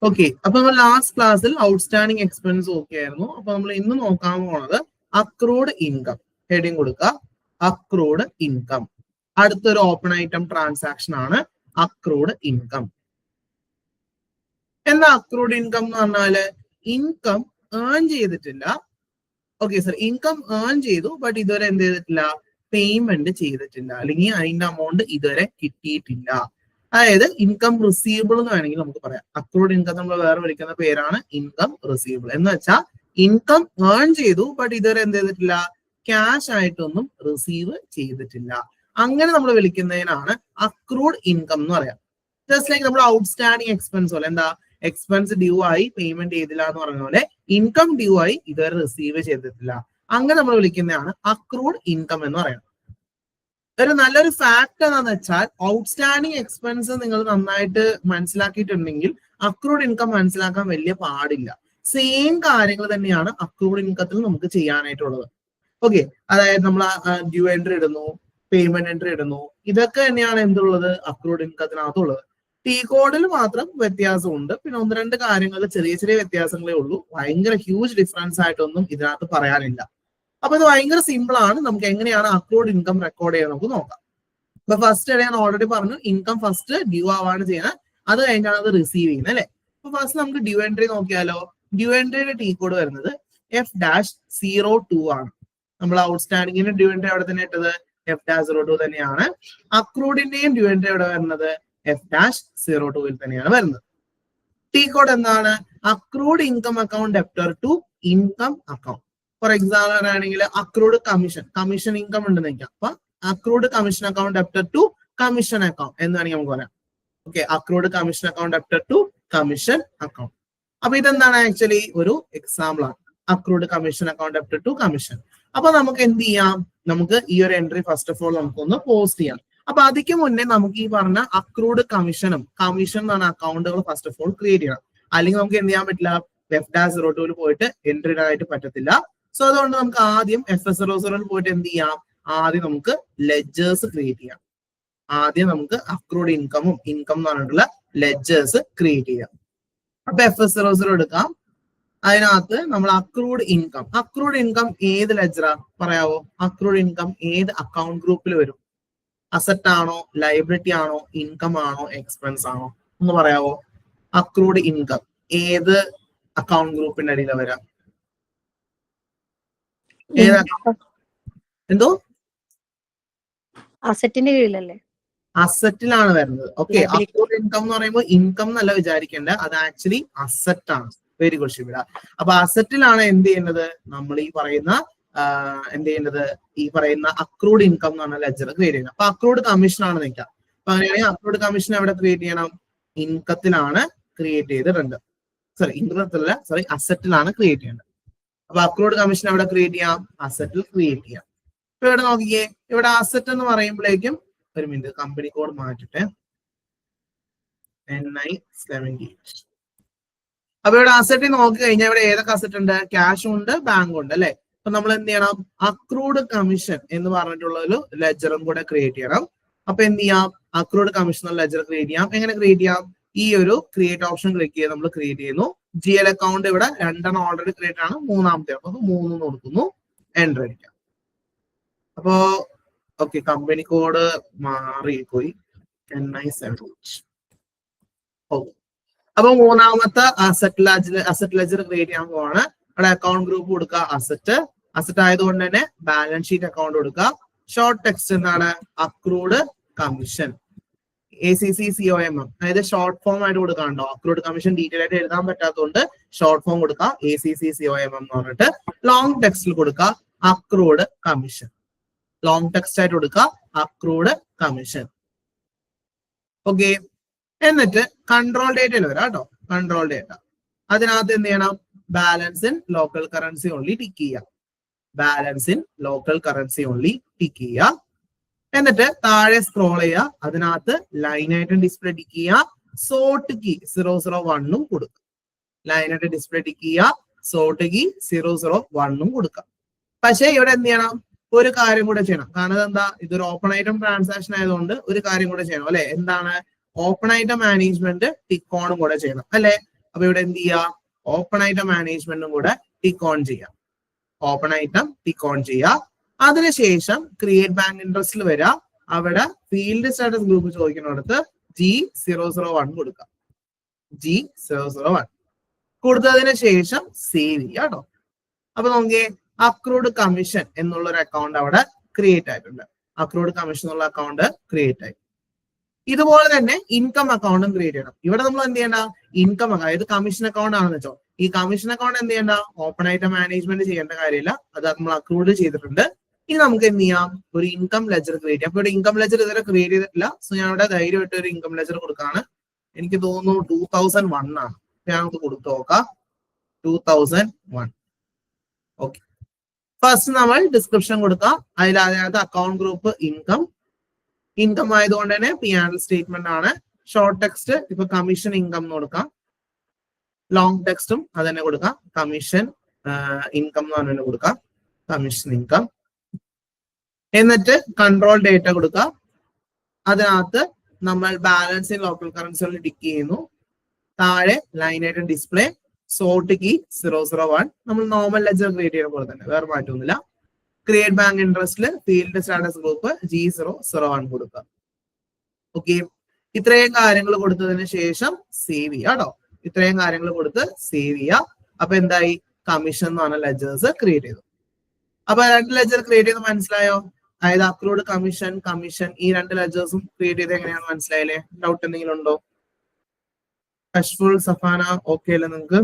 Okay, അപ്പൊ നമ്മൾ last ക്ലാസ്സിൽ ഔട്ട്സ്റ്റാൻഡിങ് എക്സ്പെൻസ് ഓക്കെ ആയിരുന്നു. അപ്പൊ നമ്മൾ ഇന്ന് നോക്കാൻ പോണത് അക്രൂഡ് ഇൻകം. ഹെഡിങ് കൊടുക്കുക, അക്രൂഡ് ഇൻകം. അടുത്തൊരു ഓപ്പൺ ഐറ്റം ട്രാൻസാക്ഷൻ ആണ് അക്രൂഡ് ഇൻകം. എന്താ അക്രൂഡ് ഇൻകം എന്ന് പറഞ്ഞാല് ഇൻകം ഏൺ ചെയ്തിട്ടില്ല. ഓക്കെ സർ, ഇൻകം ഏൺ ചെയ്തു, ബട്ട് ഇതുവരെ എന്ത് ചെയ്തിട്ടില്ല, പേയ്മെന്റ് ചെയ്തിട്ടില്ല, അല്ലെങ്കിൽ അതിന്റെ അമൗണ്ട് ഇതുവരെ കിട്ടിയിട്ടില്ല. അതായത് ഇൻകം റിസീവബിൾ എന്ന് വേണമെങ്കിൽ നമുക്ക് പറയാം. അക്രൂഡ് ഇൻകം നമ്മൾ വേറെ വിളിക്കുന്ന പേരാണ് ഇൻകം റിസീവബിൾ. എന്ന് വെച്ചാൽ ഇൻകം ഏൺ ചെയ്തു, ബട്ട് ഇതുവരെ എന്ത് ചെയ്തിട്ടില്ല, ക്യാഷ് ആയിട്ടൊന്നും റിസീവ് ചെയ്തിട്ടില്ല. അങ്ങനെ നമ്മൾ വിളിക്കുന്നതിനാണ് അക്രൂഡ് ഇൻകം എന്ന് പറയാം. ജസ്റ്റ് ലൈക്ക് നമ്മൾ ഔട്ട്സ്റ്റാൻഡിങ് എക്സ്പെൻസ് പോലെ, എന്താ എക്സ്പെൻസ് ഡ്യൂ ആയി പേയ്മെന്റ് ചെയ്തില്ല എന്ന് പറഞ്ഞ പോലെ ഇൻകം ഡ്യൂ ആയി ഇതുവരെ റിസീവ് ചെയ്തിട്ടില്ല. അങ്ങനെ നമ്മൾ വിളിക്കുന്നതാണ് അക്രൂഡ് ഇൻകം എന്ന് പറയുന്നത്. ഒരു നല്ലൊരു ഫാക്ട് എന്താണെന്ന് വെച്ചാൽ ഔട്ട്സ്റ്റാൻഡിങ് എക്സ്പെൻസ് നിങ്ങൾ നന്നായിട്ട് മനസ്സിലാക്കിയിട്ടുണ്ടെങ്കിൽ അക്രൂഡ് ഇൻകം മനസ്സിലാക്കാൻ വലിയ പാടില്ല. സെയിം കാര്യങ്ങൾ തന്നെയാണ് അക്രൂഡ് ഇൻകത്തിൽ നമുക്ക് ചെയ്യാനായിട്ടുള്ളത്. ഓക്കെ, അതായത് നമ്മൾ ഡ്യൂ എൻട്രി ഇടുന്നു, പേയ്മെന്റ് എൻട്രി ഇടുന്നു, ഇതൊക്കെ തന്നെയാണ് എന്തുള്ളത്, അക്രൂഡ് ഇൻകത്തിനകത്തുള്ളത്. ടി കോഡിൽ മാത്രം വ്യത്യാസമുണ്ട്. പിന്നെ ഒന്ന് രണ്ട് കാര്യങ്ങൾ ചെറിയ ചെറിയ വ്യത്യാസങ്ങളേ ഉള്ളൂ. ഭയങ്കര ഹ്യൂജ് ഡിഫറൻസ് ആയിട്ടൊന്നും ഇതിനകത്ത് പറയാനില്ല. അപ്പൊ ഇത് ഭയങ്കര സിമ്പിൾ ആണ്. നമുക്ക് എങ്ങനെയാണ് അക്രൂഡ് ഇൻകം റെക്കോർഡ് ചെയ്യാൻ നമുക്ക് നോക്കാം. അപ്പൊ ഫസ്റ്റ് ഞാൻ ഓൾറെഡി പറഞ്ഞു, ഇൻകം ഫസ്റ്റ് ഡ്യൂ ആവാണ് ചെയ്യുന്നത്, അത് കഴിഞ്ഞാണ് അത് റിസീവ് ചെയ്യുന്നത് അല്ലെ. അപ്പൊ ഫസ്റ്റ് നമുക്ക് ഡ്യൂ എൻട്രി നോക്കിയാലോ. ഡ്യൂ എൻട്രിയുടെ ടി കോഡ് വരുന്നത് F-02 ആണ്. നമ്മൾ ഔട്ട്സ്റ്റാൻഡിങ്ങിന്റെ ഡ്യൂ എൻട്രി അവിടെ തന്നെ ഇട്ടത് F-02 തന്നെയാണ്. അക്രൂഡിന്റെയും ഡ്യൂ എൻട്രി അവിടെ വരുന്നത് F-02 തന്നെയാണ് വരുന്നത്. ടി കോഡ് എന്താണ്, accrued income account debtor to income account. For example ആണെങ്കിൽ അക്രൂഡ് കമ്മീഷൻ ഇൻകം ഉണ്ടെന്ന് വെക്കാം. അപ്പൊ accrued commission account debtor to commission account എന്ന് വേണമെങ്കിൽ നമുക്ക് പറയാം. Okay, accrued commission account debtor to commission account. അപ്പൊ ഇതെന്താണ് ആക്ച്വലി ഒരു എക്സാമ്പിൾ ആണ്, accrued commission account debtor to commission. അപ്പൊ നമുക്ക് എന്ത് ചെയ്യാം, നമുക്ക് ഈ ഒരു എൻട്രി ഫസ്റ്റ് ഓഫ് ഓൾ നമുക്കൊന്ന് പോസ്റ്റ് ചെയ്യാം. അപ്പൊ അതിക്ക് മുന്നേ നമുക്ക് ഈ പറഞ്ഞ അക്രൂഡ് കമ്മീഷൻ എന്നാണ് അക്കൗണ്ടുകൾ ഫസ്റ്റ് ഓഫ് ഓൾ ക്രിയേറ്റ് ചെയ്യണം. അല്ലെങ്കിൽ നമുക്ക് എന്ത് ചെയ്യാൻ പറ്റില്ല, F-02 പോയിട്ട് എൻട്രി ഇടാനായിട്ട് പറ്റത്തില്ല. സോ അതുകൊണ്ട് നമുക്ക് ആദ്യം F-00 പോയിട്ട് എന്ത് ചെയ്യാം, ആദ്യം നമുക്ക് ലെഡ്ജേഴ്സ് ക്രിയേറ്റ് ചെയ്യാം. ആദ്യം നമുക്ക് അക്രൂഡ് ഇൻകമും ഇൻകം എന്ന് പറഞ്ഞിട്ടുള്ള ലെഡ്ജേഴ്സ് ക്രിയേറ്റ് ചെയ്യാം. അപ്പൊ F-00 എടുക്കാം. അതിനകത്ത് നമ്മൾ അക്രൂഡ് ഇൻകം ഏത് ലെഡ്ജറാ പറയാവോ? അക്രൂഡ് ഇൻകം ഏത് അക്കൗണ്ട് ഗ്രൂപ്പിൽ വരും? അസറ്റ് ആണോ, ലൈബിലിറ്റി ആണോ, ഇൻകം ആണോ, എക്സ്പെൻസ് ആണോ ഒന്ന് പറയാവോ? അക്രൂഡ് ഇൻകം ഏത് അക്കൗണ്ട് ഗ്രൂപ്പിന്റെ അടിയിലാണ് വരാം? എന്തോ അസറ്റിന്റെ കീഴിലല്ലേ? അസറ്റിലാണ് വരുന്നത്. ഓക്കെ, അക്രൂഡ് ഇൻകം എന്ന് പറയുമ്പോൾ ഇൻകം എന്നല്ല വിചാരിക്കേണ്ട, അത് ആക്ച്വലി അസറ്റ് ആണ്. Very good Shiva. അപ്പൊ അസറ്റിലാണ് എന്ത് ചെയ്യുന്നത്, നമ്മൾ ഈ പറയുന്ന അക്രൂഡ് ഇൻകം എന്ന് പറഞ്ഞ ലെഡ്ജർ ക്രിയേറ്റ് ചെയ്യുന്നത്. അപ്പൊ അക്രൂഡ് കമ്മീഷൻ ആണ് നിൽക്കാം. അപ്പൊ അങ്ങനെയാണെങ്കിൽ അക്രൂഡ് കമ്മീഷൻ എവിടെ ക്രിയേറ്റ് ചെയ്യണം? ഇൻകത്തിലാണ് ക്രിയേറ്റ് ചെയ്തിട്ടുണ്ട്. അസറ്റിലാണ് ക്രിയേറ്റ് ചെയ്യേണ്ടത്. അപ്പൊ അക്രൂഡ് കമ്മീഷൻ എവിടെ ക്രിയേറ്റ് ചെയ്യാം? അസറ്റിൽ ക്രിയേറ്റ് ചെയ്യാം. ഇപ്പൊ ഇവിടെ നോക്കിയേ, ഇവിടെ അസറ്റ് എന്ന് പറയുമ്പോഴേക്കും ഒരു മിനിറ്റ്, കമ്പനി കോഡ് മാറ്റിട്ടെ, NI-70. അപ്പൊ ഇവിടെ അസറ്റ് നോക്കി കഴിഞ്ഞാൽ ഇവിടെ ഏതൊക്കെ അസറ്റ് ഉണ്ട്? ക്യാഷും ഉണ്ട്, ബാങ്കും ഉണ്ട് അല്ലെ. അപ്പൊ നമ്മൾ എന്ത് ചെയ്യണം, അക്രൂഡ് കമ്മീഷൻ എന്ന് പറഞ്ഞിട്ടുള്ള ഒരു ലെഡ്ജറും കൂടെ ക്രിയേറ്റ് ചെയ്യണം. അപ്പൊ എന്ത് ചെയ്യാം, അക്രൂഡ് കമ്മീഷൻ ലെഡ്ജർ ക്രിയേറ്റ് ചെയ്യാം. എങ്ങനെ ക്രിയേറ്റ് ചെയ്യാം? ഈ ഒരു ക്രിയേറ്റ് ഓപ്ഷൻ ക്ലിക്ക് ചെയ്ത് നമ്മൾ ക്രിയേറ്റ് ചെയ്യുന്നു. GL അക്കൗണ്ട് ഇവിടെ 2 ഓൾറെഡി ക്രിയേറ്റ് ആണ്, മൂന്നാമത്തെ അപ്പൊ 3 കൊടുക്കുന്നു, എൻട്രി അടിക്കാം. അപ്പോ ഓക്കെ, കമ്പനി കോഡ് മാറിപ്പോയി, NI-70. ഓക്കെ, അപ്പൊ മൂന്നാമത്തെ അസറ്റ് ലെഡ്ജർ ക്രിയേറ്റ് ചെയ്യാൻ പോവാണ്. അവിടെ അക്കൗണ്ട് ഗ്രൂപ്പ് കൊടുക്കുക, അസറ്റ് ആയതുകൊണ്ട് തന്നെ ബാലൻസ് ഷീറ്റ് അക്കൗണ്ട് കൊടുക്കുക. ഷോർട്ട് ടെക്സ്റ്റ് എന്താണ്? Accrued commission, ACCCOMM. അതായത് ഷോർട്ട് ഫോം ആയിട്ട് കൊടുക്കാണ്ടോ, അക്രൂഡ് കമ്മീഷൻ ഡീറ്റെയിൽ ആയിട്ട് എഴുതാൻ പറ്റാത്തതുകൊണ്ട് ഷോർട്ട് ഫോം കൊടുക്കുക, ACCCOMM എന്ന് പറഞ്ഞിട്ട്. ലോങ് ടെക്സ്റ്റിൽ കൊടുക്കുക അക്രൂഡ് കമ്മീഷൻ, ലോങ് ടെക്സ്റ്റ് ആയിട്ട് കൊടുക്കുക അക്രൂഡ് കമ്മീഷൻ. ഓക്കെ, എന്നിട്ട് കൺട്രോൾ ഡേറ്റയിൽ വരാം കേട്ടോ. കൺട്രോൾ ഡേറ്റ അതിനകത്ത് എന്ത് ചെയ്യണം? Balance in local currency only tick ചെയ്യാം. Balance in local currency only tick ചെയ്യുക. എന്നിട്ട് താഴെ സ്ക്രോൾ ചെയ്യുക, അതിനകത്ത് ലൈൻ ആയിട്ട് ഡിസ്പ്ലേ ടിക്ക് ചെയ്യുക, സോർട്ട് കീ 001 കൊടുക്കുക. ലൈൻ ആയിട്ട് ഡിസ്പ്ലേ ടിക്ക് ചെയ്യുക, സോർട്ട് കീ 001 കൊടുക്കുക. പക്ഷേ ഇവിടെ എന്ത് ചെയ്യണം? ഒരു കാര്യം കൂടെ ചെയ്യണം. കാരണം എന്താ, ഇതൊരു ഓപ്പൺ ഐറ്റം ട്രാൻസാക്ഷൻ ആയതുകൊണ്ട് ഒരു കാര്യം കൂടെ ചെയ്യണം അല്ലെ. എന്താണ്? ഓപ്പൺ ഐറ്റം മാനേജ്മെന്റ് ടിക്ക് ഓണും കൂടെ ചെയ്യണം അല്ലെ. അപ്പൊ ഇവിടെ എന്ത് ചെയ്യാം, ഓപ്പൺ ഐറ്റം മാനേജ്മെന്റും കൂടെ ടിക്ക് ഓൺ ചെയ്യാം. ഓപ്പൺ ഐറ്റം ടിക്ക് ഓൺ ചെയ്യാം. അതിനുശേഷം ക്രിയേറ്റ് ബാങ്ക് ഇൻട്രസ്റ്റിൽ വരാം. അവിടെ ഫീൽഡ് സ്റ്റാറ്റസ് ഗ്രൂപ്പ് ചോദിക്കുന്നിടത്ത് G001 കൊടുക്കാം. G001 കൊടുത്തതിന് ശേഷം സേവ് ചെയ്യാം കേട്ടോ. അപ്പൊ നോക്കിയേ, അക്രൂഡ് കമ്മീഷൻ എന്നുള്ള ഒരു അക്കൗണ്ട് അവിടെ ക്രിയേറ്റ് ആയിട്ടുണ്ട്. അക്രൂഡ് കമ്മീഷൻ എന്നുള്ള അക്കൗണ്ട് ക്രിയേറ്റ് ആയി. ഇതുപോലെ തന്നെ ഇൻകം അക്കൗണ്ടും ക്രിയേറ്റ് ചെയ്യണം. ഇവിടെ നമ്മൾ എന്ത് ചെയ്യണ്ട, ഇൻകം അതായത് കമ്മീഷൻ അക്കൗണ്ട് ആണെന്ന് വെച്ചോ, ഈ കമ്മീഷൻ അക്കൗണ്ട് എന്ത് ചെയ്യണ്ട, ഓപ്പൺ ഐറ്റം മാനേജ്മെന്റ് ചെയ്യേണ്ട കാര്യമില്ല, അത് നമ്മൾ അക്രൂഡ് ചെയ്തിട്ടുണ്ട്. ഇനി നമുക്ക് എന്ത് ചെയ്യാം, ഒരു ഇൻകം ലെജർ ക്രിയേറ്റ് ചെയ്യാം. അപ്പൊ ഇവിടെ ഇൻകം ലെജർ ഇതുവരെ ക്രിയേറ്റ് ചെയ്തിട്ടില്ല. സോ ഞാൻ ഇവിടെ ധൈര്യമായിട്ട് ഒരു ഇൻകം ലെജർ കൊടുക്കാണ്. എനിക്ക് തോന്നുന്നു 2001 ആണ്. ഞങ്ങൾക്ക് കൊടുത്തു നോക്കാം. 2001. ഓക്കെ, ഫസ്റ്റ് നമ്മൾ ഡിസ്ക്രിപ്ഷൻ കൊടുക്കാം. അതിനകത്ത് അക്കൗണ്ട് ഗ്രൂപ്പ് ഇൻകം. ഇൻകം ആയതുകൊണ്ട് തന്നെ P&L സ്റ്റേറ്റ്മെന്റ് ആണ്. ഷോർട്ട് ടെക്സ്റ്റ് ഇപ്പൊ കമ്മീഷൻ ഇൻകം എന്ന് കൊടുക്കാം. ലോങ് ടെക്സ്റ്റും അത് തന്നെ കൊടുക്കാം. കമ്മീഷൻ ഇൻകം എന്ന് തന്നെ കൊടുക്കാം. Commission income. എന്നിട്ട് കൺട്രോൾ ഡേറ്റ കൊടുക്കാം. അതിനകത്ത് നമ്മൾ ബാലൻസ് ഇൻ ലോക്കൽ കറൻസികൾ ടിക്ക് ചെയ്യുന്നു. താഴെ ലൈൻ ആയിട്ട് ഡിസ്പ്ലേ സോർട്ട് കീ 001. നമ്മൾ നോർമൽ ലെജർ ക്രിയേറ്റ് ചെയ്യുന്ന പോലെ തന്നെ, വേറെ മാറ്റമൊന്നുമില്ല. ക്രിയേറ്റ് ബാങ്ക് ഇൻട്രസ്റ്റില് ഫീൽഡ് സ്റ്റാറ്റസ് ഗ്രൂപ്പ് G001 കൊടുക്കുക. ഓക്കെ, ഇത്രയും കാര്യങ്ങൾ കൊടുത്തതിന് ശേഷം സേവ് ചെയ്യുക കേട്ടോ. ഇത്രയും കാര്യങ്ങൾ കൊടുത്ത് സേവ് ചെയ്യുക. അപ്പൊ എന്തായി, കമ്മീഷൻ എന്ന് പറഞ്ഞ ലെജേഴ്സ് ക്രിയേറ്റ് ചെയ്തു. അപ്പൊ 2 ലെജർ ക്രിയേറ്റ് ചെയ്ത് മനസ്സിലായോ? അതായത് അക്രൂഡ് കമ്മീഷൻ, കമ്മീഷൻ, ഈ 2 ലെജേഴ്സും ക്രിയേറ്റ് ചെയ്ത് എങ്ങനെയാണെന്ന് മനസ്സിലായില്ലേ? ഡൗട്ട് എന്തെങ്കിലും ഉണ്ടോ? കശ്ഫുൾ, സഫാന ഓക്കെ അല്ലേ നിങ്ങൾക്ക്?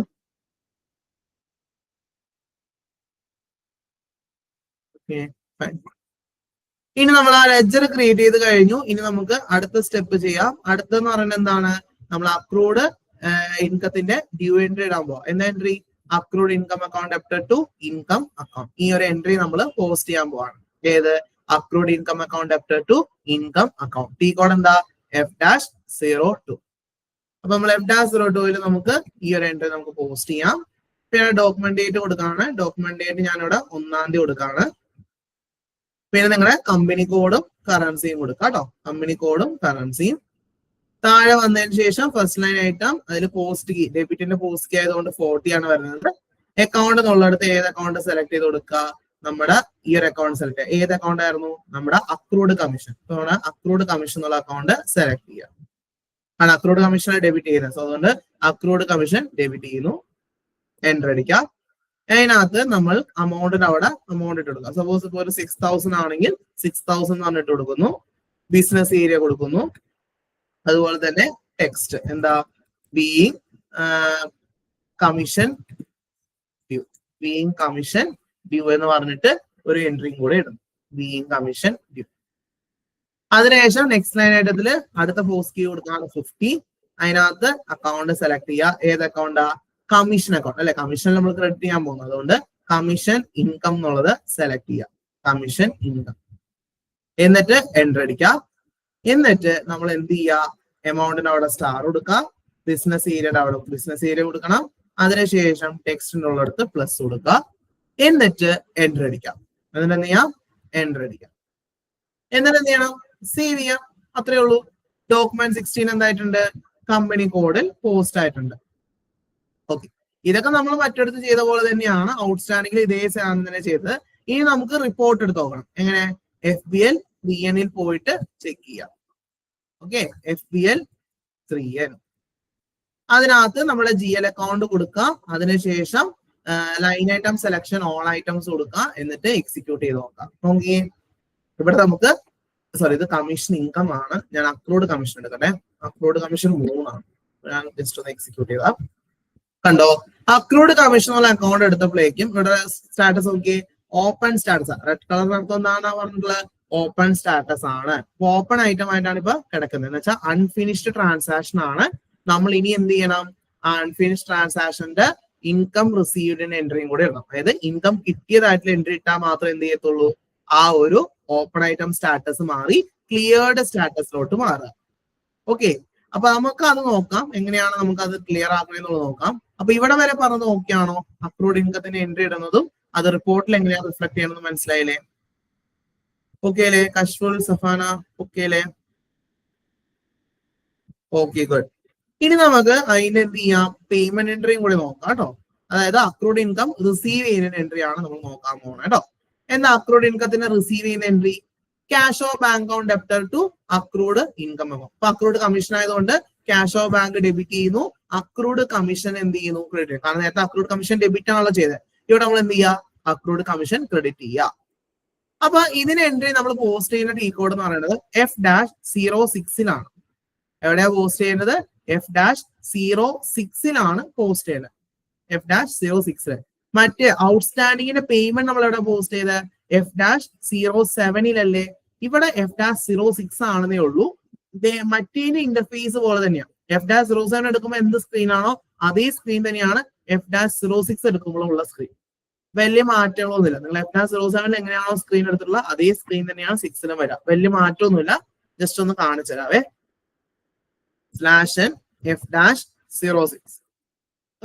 ഇനി നമ്മൾ ആ ലെജർ ക്രിയേറ്റ് ചെയ്ത് കഴിഞ്ഞു. ഇനി നമുക്ക് അടുത്ത സ്റ്റെപ്പ് ചെയ്യാം. അടുത്തെന്ന് പറയുന്നത് എന്താണ്, നമ്മൾ അക്രൂഡ് ഇൻകത്തിന്റെ ഡ്യൂ എൻട്രി ഇടാൻ പോവാം. എന്താ entry? Accrued income account debtor to income account. ഈ ഒരു എൻട്രി നമ്മൾ പോസ്റ്റ് ചെയ്യാൻ പോവാണ്. ഏത്? Accrued income account debtor to income account. T code എന്താ? F-02. അപ്പൊ നമ്മൾ F-02 നമുക്ക് ഈ ഒരു എൻട്രി നമുക്ക് പോസ്റ്റ് ചെയ്യാം. പിന്നെ ഡോക്യുമെന്റ് ഡേറ്റ് കൊടുക്കാണ്. ഡോക്യുമെന്റ് ഡേറ്റ് ഞാനിവിടെ 1-ാം തീയതി കൊടുക്കാണ്. പിന്നെ നിങ്ങളുടെ കമ്പനി കോഡും കറൻസിയും കൊടുക്കാം കേട്ടോ. കമ്പനി കോഡും കറൻസിയും. താഴെ വന്നതിന് ശേഷം ഫസ്റ്റ് ലൈൻ ഐറ്റം അതിൽ പോസ്റ്റ് കീ, ഡെബിറ്റിന്റെ പോസ്റ്റ് കീ ആയതുകൊണ്ട് 40 ആണ് വരുന്നത്. അക്കൗണ്ട് എന്നുള്ളടത്ത് ഏത് അക്കൗണ്ട് സെലക്ട് ചെയ്ത് കൊടുക്കുക? നമ്മുടെ ഈ ഒരു അക്കൗണ്ട് സെലക്ട് ചെയ്യുക. ഏത് അക്കൗണ്ട് ആയിരുന്നു? നമ്മുടെ അക്രൂഡ് കമ്മീഷൻ. നമ്മുടെ അക്രൂഡ് കമ്മീഷൻ എന്നുള്ള അക്കൗണ്ട് സെലക്ട് ചെയ്യുക. ആണ് അക്രൂഡ് കമ്മീഷൻ ഡെബിറ്റ് ചെയ്യുന്നത്. സോ അതുകൊണ്ട് അക്രൂഡ് കമ്മീഷൻ ഡെബിറ്റ് ചെയ്യുന്നു. എൻട്രി അടിക്കാം. അതിനകത്ത് നമ്മൾ അമൗണ്ടിന് അവിടെ അമൗണ്ട് ഇട്ട് കൊടുക്കുക. സപ്പോസ് ഇപ്പോൾ ഒരു 6000 ആണെങ്കിൽ 6000 എന്ന് പറഞ്ഞിട്ട് കൊടുക്കുന്നു. ബിസിനസ് ഏരിയ കൊടുക്കുന്നു. അതുപോലെ തന്നെ ടെക്സ്റ്റ് എന്താ? Being commission due. Being commission due എന്ന് പറഞ്ഞിട്ട് ഒരു എൻട്രിയും കൂടെ ഇടും. Being commission due. അതിനുശേഷം നെക്സ്റ്റ് ലൈൻ ഐറ്റത്തില് അടുത്ത പോസ്റ്റ് കീ കൊടുക്കാണ് 50. അതിനകത്ത് അക്കൗണ്ട് സെലക്ട് ചെയ്യുക. ഏത് അക്കൗണ്ടാ? കമ്മീഷൻ അക്കൗണ്ട് അല്ലെ? കമ്മീഷൻ നമ്മൾ ക്രെഡിറ്റ് ചെയ്യാൻ പോകുന്നത്. അതുകൊണ്ട് കമ്മീഷൻ ഇൻകം എന്നുള്ളത് സെലക്ട് ചെയ്യുക. Commission income. എന്നിട്ട് എൻട്രി അടിക്കാം. എന്നിട്ട് നമ്മൾ എന്ത് ചെയ്യുക? എമൗണ്ടിന് അവിടെ സ്റ്റാർ കൊടുക്കാം. ബിസിനസ് ഏരിയയുടെ അവിടെ ബിസിനസ് ഏരിയ കൊടുക്കണം. അതിനുശേഷം ടെക്സ്റ്റിനുള്ളടത്ത് പ്ലസ് കൊടുക്കുക. എന്നിട്ട് എൻട്രി അടിക്കാം. എന്നിട്ട് എന്ത് ചെയ്യാം? എൻട്രി അടിക്കാം. എന്നിട്ട് എന്ത് ചെയ്യണം? സേവ് ചെയ്യാം. അത്രേ ഉള്ളൂ. ഡോക്യുമെന്റ് 16 എന്തായിട്ടുണ്ട്? കമ്പനി കോഡിൽ പോസ്റ്റ് ആയിട്ടുണ്ട്. ഓക്കെ, ഇതൊക്കെ നമ്മൾ മറ്റിടത്ത് ചെയ്ത പോലെ തന്നെയാണ്. ഔട്ട്സ്റ്റാൻഡിംഗിൽ ഇതേ സാധനം തന്നെ ചെയ്തത്. ഇനി നമുക്ക് റിപ്പോർട്ട് എടുത്ത് നോക്കണം. എങ്ങനെ? FBL 3N പോയിട്ട് ചെക്ക് ചെയ്യാം. Okay, FBL 3N. അതിനകത്ത് നമ്മുടെ GL അക്കൗണ്ട് കൊടുക്കാം. അതിനുശേഷം line item selection all items കൊടുക്കുക. എന്നിട്ട് എക്സിക്യൂട്ട് ചെയ്ത് നോക്കാം. നോക്കിയേ, ഇവിടെ നമുക്ക് ഇത് കമ്മീഷൻ ഇൻകം ആണ്. ഞാൻ അക്രൂഡ് കമ്മീഷൻ എടുക്കട്ടെ. അക്രൂഡ് കമ്മീഷൻ 3 ആണ്. ഞാൻ ജസ്റ്റ് ഒന്ന് എക്സിക്യൂട്ട് ചെയ്താ കണ്ടോ? അക്രൂഡ് കമ്മീഷൻ ഉള്ള അക്കൗണ്ട് എടുത്തപ്പോഴേക്കും ഇവിടെ സ്റ്റാറ്റസ് നോക്കിയേ, ഓപ്പൺ സ്റ്റാറ്റസ് ആണ്. റെഡ് കളർ നടത്തുന്നതാണ് പറഞ്ഞിട്ടുള്ളത്. ഓപ്പൺ സ്റ്റാറ്റസ് ആണ്. ഓപ്പൺ ഐറ്റം ആയിട്ടാണ് ഇപ്പൊ കിടക്കുന്നത്. എന്ന് വെച്ചാൽ അൺഫിനിഷ്ഡ് ട്രാൻസാക്ഷൻ ആണ്. നമ്മൾ ഇനി എന്ത് ചെയ്യണം? ആ അൺഫിനിഷ്ഡ് ട്രാൻസാക്ഷന്റെ ഇൻകം റിസീവ്ഡിന് എൻട്രിയും കൂടെ ഇടണം. അതായത് ഇൻകം കിട്ടിയതായിട്ടുള്ള എൻട്രി ഇട്ടാൽ മാത്രമേ എന്ത് ചെയ്യത്തുള്ളൂ? ആ ഒരു ഓപ്പൺ ഐറ്റം സ്റ്റാറ്റസ് മാറി ക്ലിയർഡ് സ്റ്റാറ്റസിലോട്ട് മാറുക. ഓക്കെ, അപ്പൊ നമുക്ക് അത് നോക്കാം. എങ്ങനെയാണ് നമുക്ക് അത് ക്ലിയർ ആക്കണമെന്നുള്ളത് നോക്കാം. അപ്പൊ ഇവിടെ വരെ പറഞ്ഞത് ഓക്കെ ആണോ? അക്രൂഡ് ഇൻകത്തിന് എൻട്രി ഇടുന്നതും അത് റിപ്പോർട്ടിൽ എങ്ങനെയാണ് റിഫ്ലക്ട് ചെയ്യണമെന്ന് മനസ്സിലായില്ലേ? ഓക്കെ അല്ലേ? കശ്ഫുൾ, സഫാന ഓക്കെ അല്ലേ? Okay, good. ഇനി നമുക്ക് അതിന്റെ എന്ത് ചെയ്യാം, പേയ്മെന്റ് എൻട്രിയും കൂടി നോക്കാം കേട്ടോ. അതായത് അക്രൂഡ് ഇൻകം റിസീവ് ചെയ്യുന്ന എൻട്രി ആണ് നമ്മൾ നോക്കാൻ പോകുന്നത് കേട്ടോ. എന്താ അക്രൂഡ് ഇൻകത്തിന് റിസീവ് ചെയ്യുന്ന entry? Cash of bank account debtor to accrued income amount. അപ്പൊ അക്രൂഡ് കമ്മീഷൻ ആയതുകൊണ്ട് ക്യാഷ് ഓഫ് ബാങ്ക് ഡെബിറ്റ് ചെയ്യുന്നു, അക്രൂഡ് കമ്മീഷൻ എന്ത് ചെയ്യുന്നു, ക്രെഡിറ്റ്. കാരണം നേരത്തെ അക്രൂഡ് കമ്മീഷൻ ഡെബിറ്റ് ആണല്ലോ ചെയ്തത്, ഇവിടെ നമ്മൾ എന്ത് ചെയ്യുക, അക്രൂഡ് കമ്മീഷൻ ക്രെഡിറ്റ് ചെയ്യുക. അപ്പൊ ഇതിന് എൻട്രി നമ്മൾ പോസ്റ്റ് ചെയ്യുന്ന ടി കോഡ് എന്ന് പറയുന്നത് F-06 എവിടെയാ പോസ്റ്റ് ചെയ്യുന്നത്? F-06 പോസ്റ്റ് ചെയ്യുന്നത്. F-06. മറ്റേ ഔട്ട്സ്റ്റാൻഡിങ്ങിന്റെ പേയ്മെന്റ് നമ്മൾ എവിടെ പോസ്റ്റ് ചെയ്ത്? F-07 ഇവിടെ F-06 ആണെന്നേ ഉള്ളൂ. മറ്റേതിന്റെ ഇന്റർഫേസ് പോലെ തന്നെയാണ്. F-07 എടുക്കുമ്പോൾ എന്ത് സ്ക്രീൻ ആണോ അതേ സ്ക്രീൻ തന്നെയാണ് F-06 എടുക്കുമ്പോഴും ഉള്ള സ്ക്രീൻ. വലിയ മാറ്റങ്ങളൊന്നുമില്ല. നിങ്ങൾ F-07 എങ്ങനെയാണോ സ്ക്രീൻ എടുത്തിട്ടുള്ള അതേ സ്ക്രീൻ തന്നെയാണ് 6ലും വരാം. വലിയ മാറ്റമൊന്നുമില്ല. ജസ്റ്റ് ഒന്ന് കാണിച്ചു തരാവേ. /F-06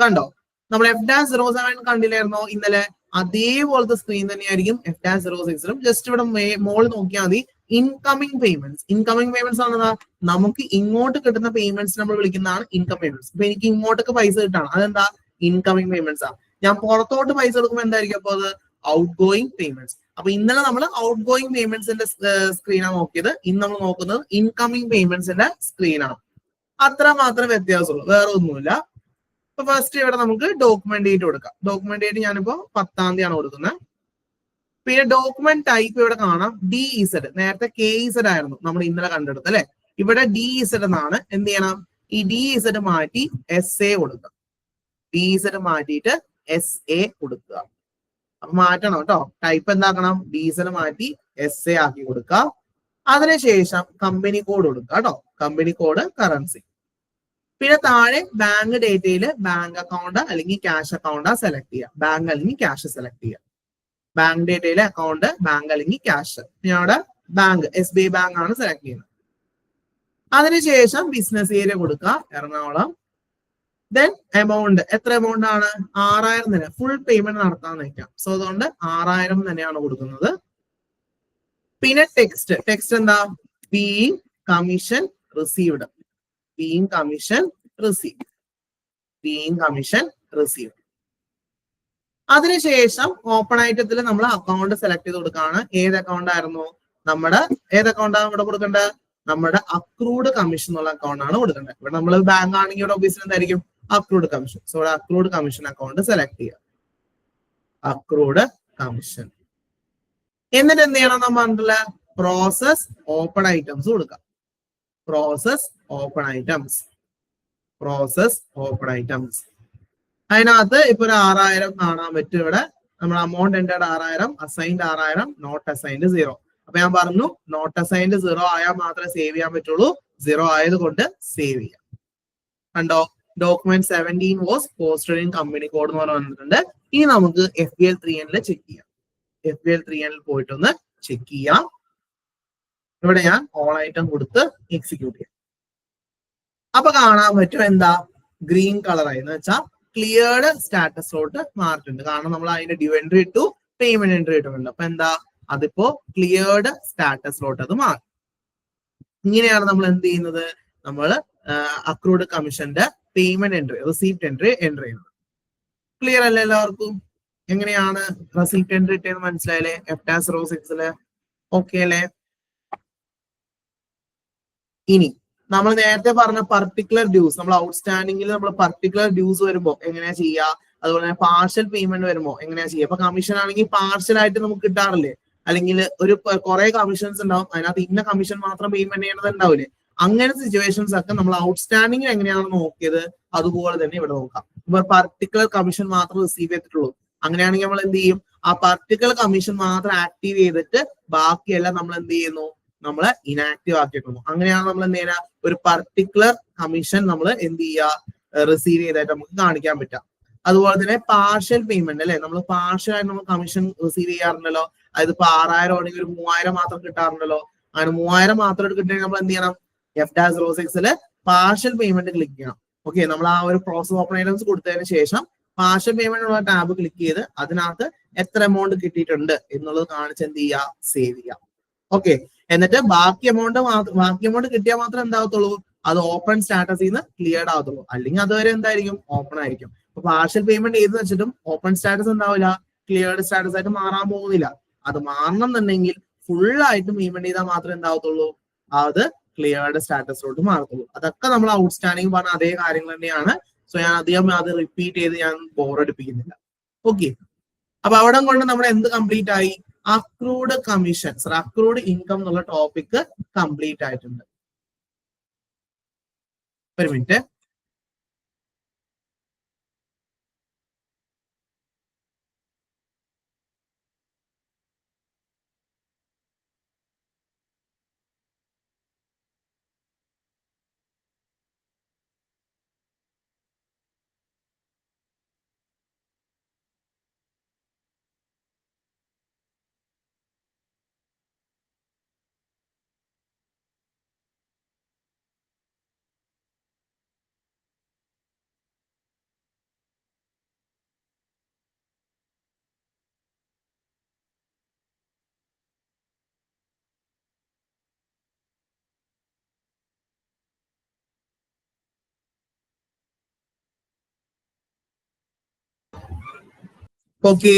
കണ്ടോ? നമ്മൾ F-07 കണ്ടില്ലായിരുന്നോ ഇന്നലെ? അതേപോലത്തെ സ്ക്രീൻ തന്നെയായിരിക്കും F-06ലും. ജസ്റ്റ് ഇവിടെ മോള് നോക്കിയാൽ മതി, ഇൻകമിംഗ് പേയ്മെന്റ്സ്. ഇൻകമിംഗ് പേയ്മെന്റ്സ് ആണെന്നാ നമുക്ക് ഇങ്ങോട്ട് കിട്ടുന്ന പേയ്മെന്റ്സ് നമ്മൾ വിളിക്കുന്നതാണ് ഇൻകം പേയ്മെന്റ്സ്. അപ്പൊ എനിക്ക് ഇങ്ങോട്ടൊക്കെ പൈസ കിട്ടാണ്, അതെന്താ? ഇൻകമിംഗ് പേയ്മെന്റ്സ് ആണ്. ഞാൻ പുറത്തോട്ട് പൈസ കൊടുക്കുമ്പോൾ എന്തായിരിക്കും അപ്പൊ അത്? Out going payments. അപ്പൊ ഇന്നലെ നമ്മൾ ഔട്ട് ഗോയിങ് പേയ്മെന്റ്സിന്റെ സ്ക്രീനാണ് നോക്കിയത്. ഇന്ന് നമ്മൾ നോക്കുന്നത് ഇൻകമിംഗ് പേയ്മെന്റ്സിന്റെ സ്ക്രീനാണ്. അത്ര മാത്രമേ വ്യത്യാസമുള്ളൂ, വേറെ ഒന്നുമില്ല. അപ്പൊ ഫസ്റ്റ് ഇവിടെ നമുക്ക് ഡോക്യുമെന്റ് ഡേറ്റ് കൊടുക്കാം. ഡോക്യുമെന്റ് ഡേറ്റ് ഞാനിപ്പോ 10-ാം തീയതിയാണ് കൊടുക്കുന്നത്. പിന്നെ ഡോക്യുമെന്റ് ടൈപ്പ് ഇവിടെ കാണാം DEZ. നേരത്തെ KEZ ആയിരുന്നു നമ്മൾ ഇന്നലെ കണ്ടെടുത്ത് അല്ലെ. ഇവിടെ DEZ എന്നാണ്. എന്ത് ചെയ്യണം? ഈ DEZ മാറ്റി SA കൊടുക്കുക. DEZ മാറ്റിയിട്ട് SA കൊടുക്കുക. അപ്പൊ മാറ്റണം കേട്ടോ. ടൈപ്പ് എന്താക്കണം? DEZ മാറ്റി SA ആക്കി കൊടുക്കുക. അതിനുശേഷം കമ്പനി കോഡ് കൊടുക്കുക കേട്ടോ. Company code, currency. പിന്നെ താഴെ ബാങ്ക് ഡേറ്റയിൽ ബാങ്ക് അക്കൗണ്ട് അല്ലെങ്കിൽ ക്യാഷ് അക്കൗണ്ട് സെലക്ട് ചെയ്യുക. ബാങ്ക് അല്ലെങ്കിൽ ക്യാഷ് സെലക്ട് ചെയ്യുക. ബാങ്ക് ഡേറ്റയിലെ അക്കൗണ്ട്, ബാങ്ക് അല്ലെങ്കിൽ ക്യാഷ്. ഞാൻ അവിടെ ബാങ്ക് SBI ബാങ്ക് ആണ് സെലക്ട് ചെയ്യുന്നത്. അതിനുശേഷം ബിസിനസ് ഏരിയ കൊടുക്കുക, എറണാകുളം. ദെൻ എമൗണ്ട്, എത്ര എമൗണ്ട് ആണ്? 6000 തന്നെ. ഫുൾ പേയ്മെന്റ് നടത്താന്ന് വെക്കാം. സോ അതുകൊണ്ട് 6000 തന്നെയാണ് കൊടുക്കുന്നത്. പിന്നെ ടെക്സ്റ്റ് എന്താ? Being commission received. Being commission received. Being commission received. അതിനുശേഷം ഓപ്പൺ ഐറ്റത്തിൽ നമ്മൾ അക്കൗണ്ട് സെലക്ട് ചെയ്ത് കൊടുക്കുകയാണ്. ഏത് അക്കൗണ്ട് ആയിരുന്നു നമ്മുടെ? ഏത് അക്കൗണ്ടാണ് ഇവിടെ കൊടുക്കേണ്ടത്? നമ്മുടെ അക്രൂഡ് കമ്മീഷൻ എന്നുള്ള അക്കൗണ്ട് ആണ് കൊടുക്കേണ്ടത്. ഇവിടെ നമ്മൾ ബാങ്ക് ആണെങ്കിൽ ഇവിടെ ഓഫീസിൽ എന്തായിരിക്കും? Accrued commission. സോ ഇവിടെ അക്രൂഡ് കമ്മീഷൻ അക്കൗണ്ട് സെലക്ട് ചെയ്യുക. Accrued commission. എന്നിട്ട് എന്ത് ചെയ്യണം? നമ്മൾ പറഞ്ഞിട്ടുള്ള പ്രോസസ് ഓപ്പൺ ഐറ്റംസ് കൊടുക്കാം. Process open items. Process open items. അതിനകത്ത് ഇപ്പൊ ഒരു 6000 കാണാൻ പറ്റും. ഇവിടെ നമ്മൾ amount entered 6000, assigned 6000, not assigned 0. അപ്പൊ ഞാൻ പറഞ്ഞു നോട്ട് അസൈൻഡ് 0 ആയാൽ മാത്രമേ സേവ് ചെയ്യാൻ പറ്റുള്ളൂ. 0 ആയതുകൊണ്ട് സേവ് ചെയ്യാം. കണ്ടോ? Document 17 was posted in company code എന്ന് പറഞ്ഞിട്ടുണ്ട്. ഇനി നമുക്ക് FBL 3N ചെക്ക് ചെയ്യാം. FBL 3N പോയിട്ടൊന്ന് ചെക്ക് ചെയ്യാം. ഇവിടെ ഞാൻ ഓൾ ഐറ്റം കൊടുത്ത് എക്സിക്യൂട്ട് ചെയ്യാം. അപ്പൊ കാണാൻ പറ്റും എന്താ? ഗ്രീൻ കളറായി എന്ന് വെച്ചാൽ ക്ലിയർഡ് സ്റ്റാറ്റസിലോട്ട് മാറിയിട്ടുണ്ട്. കാരണം നമ്മൾ അതിന്റെ ഡ്യൂ എൻട്രി ഇട്ടു, പേയ്മെന്റ് എൻട്രി ഇട്ടിട്ടുണ്ട്. അപ്പൊ എന്താ? അതിപ്പോ ക്ലിയർഡ് സ്റ്റാറ്റസിലോട്ട് അത് മാറി. ഇങ്ങനെയാണ് നമ്മൾ എന്ത് ചെയ്യുന്നത്? നമ്മൾ അക്രൂഡ് കമ്മീഷന്റെ പേയ്മെന്റ് എൻട്രി, റിസീപ്റ്റ് എൻട്രി ചെയ്യുന്നത്. ക്ലിയർ അല്ലേ എല്ലാവർക്കും? എങ്ങനെയാണ് റെസിപ്റ്റ് എൻട്രി ഇട്ടതെന്ന് മനസ്സിലായില്ലേ? F-06 ഓക്കെ അല്ലേ? ഇനി നമ്മൾ നേരത്തെ പറഞ്ഞ പർട്ടിക്കുലർ ഡ്യൂസ്, നമ്മൾ ഔട്ട്സ്റ്റാൻഡിംഗിൽ നമ്മൾ പർട്ടിക്കുലർ ഡ്യൂസ് വരുമ്പോൾ എങ്ങനെയാ ചെയ്യുക? അതുപോലെ തന്നെ പാർഷ്യൽ പേയ്മെന്റ് വരുമ്പോൾ എങ്ങനെയാ ചെയ്യുക? ഇപ്പൊ കമ്മീഷൻ ആണെങ്കിൽ പാർഷ്യൽ ആയിട്ട് നമുക്ക് കിട്ടാറില്ലേ? അല്ലെങ്കിൽ ഒരു കുറെ കമ്മീഷൻസ് ഉണ്ടാവും, അതിനകത്ത് ഇന്ന കമ്മീഷൻ മാത്രം പേയ്മെന്റ് ചെയ്യേണ്ടത് ഉണ്ടാവില്ലേ? അങ്ങനത്തെ സിറ്റുവേഷൻസ് ഒക്കെ നമ്മൾ ഔട്ട്സ്റ്റാൻഡിംഗ് എങ്ങനെയാണ് നോക്കിയത് അതുപോലെ തന്നെ ഇവിടെ നോക്കാം. ഇപ്പൊ പർട്ടിക്കുലർ കമ്മീഷൻ മാത്രം റിസീവ് ചെയ്തിട്ടുള്ളൂ. അങ്ങനെയാണെങ്കിൽ നമ്മൾ എന്ത് ചെയ്യും? ആ പർട്ടിക്കുലർ കമ്മീഷൻ മാത്രം ആക്റ്റീവ് ചെയ്തിട്ട് ബാക്കിയെല്ലാം നമ്മൾ എന്ത് ചെയ്യുന്നു? നമ്മൾ ഇനാക്റ്റീവ് ആക്കിയിട്ടുള്ളൂ. അങ്ങനെയാണ് നമ്മൾ എന്ത് ചെയ്യുക? ഒരു പർട്ടിക്കുലർ കമ്മീഷൻ നമ്മൾ എന്ത് ചെയ്യുക? റിസീവ് ചെയ്തായിട്ട് നമുക്ക് കാണിക്കാൻ പറ്റാം. അതുപോലെ തന്നെ പാർഷ്യൽ പേയ്മെന്റ് അല്ലെ, നമ്മൾ പാർഷ്യൽ ആയിട്ട് നമ്മൾ കമ്മീഷൻ റിസീവ് ചെയ്യാറുണ്ടല്ലോ. അതായത് ഇപ്പൊ 6000 ആണെങ്കിൽ ഒരു 3000 മാത്രം കിട്ടാറുണ്ടല്ലോ. അങ്ങനെ 3000 മാത്രം കിട്ടണമെങ്കിൽ നമ്മൾ എന്ത് ചെയ്യണം? F-06 പാർഷ്യൽ പേയ്മെന്റ് ക്ലിക്ക് ചെയ്യണം. ഓക്കെ, നമ്മൾ ആ ഒരു പ്രോസസ് ഓപ്പൺ ഐറ്റംസ് കൊടുത്തതിന് ശേഷം പാർഷ്യൽ പേയ്മെന്റ് ഉള്ള ടാബ് ക്ലിക്ക് ചെയ്ത് അതിനകത്ത് എത്ര എമൗണ്ട് കിട്ടിയിട്ടുണ്ട് എന്നുള്ളത് കാണിച്ച് എന്ത് ചെയ്യുക? സേവ് ചെയ്യാം. ഓക്കെ, എന്നിട്ട് ബാക്കി എമൗണ്ട് കിട്ടിയാൽ മാത്രം എന്താകത്തുള്ളൂ? അത് ഓപ്പൺ സ്റ്റാറ്റസിൽ നിന്ന് ക്ലിയർഡ് ആകത്തുള്ളൂ. അല്ലെങ്കിൽ അതുവരെ എന്തായിരിക്കും, ഓപ്പൺ ആയിരിക്കും. അപ്പൊ പാർഷ്യൽ പേയ്മെന്റ് ചെയ്ത് വെച്ചിട്ടും ഓപ്പൺ സ്റ്റാറ്റസ് എന്താവില്ല, ക്ലിയർഡ് സ്റ്റാറ്റസ് ആയിട്ട് മാറാൻ പോകുന്നില്ല. അത് മാറണം എന്നുണ്ടെങ്കിൽ ഫുൾ ആയിട്ട് പേയ്മെന്റ് ചെയ്താൽ മാത്രമേ എന്താവത്തുള്ളൂ, അത് ക്ലിയർഡ് സ്റ്റാറ്റസിലോട്ട് മാറത്തുള്ളൂ. അതൊക്കെ നമ്മൾ ഔട്ട്സ്റ്റാൻഡിങ് പറഞ്ഞ അതേ കാര്യങ്ങൾ തന്നെയാണ്. സോ ഞാൻ അധികം അത് റിപ്പീറ്റ് ചെയ്ത് ഞാൻ ബോറടിപ്പിക്കുന്നില്ല. ഓക്കെ, അപ്പൊ അവിടെ കൊണ്ട് നമ്മൾ എന്ത് കംപ്ലീറ്റ് ആയി, അക്രൂഡ് കമ്മീഷൻസ്, അക്രൂഡ് ഇൻകം എന്നുള്ള ടോപ്പിക് കംപ്ലീറ്റ് ആയിട്ടുണ്ട്. ഒരു മിനിറ്റ്. ഓക്കെ,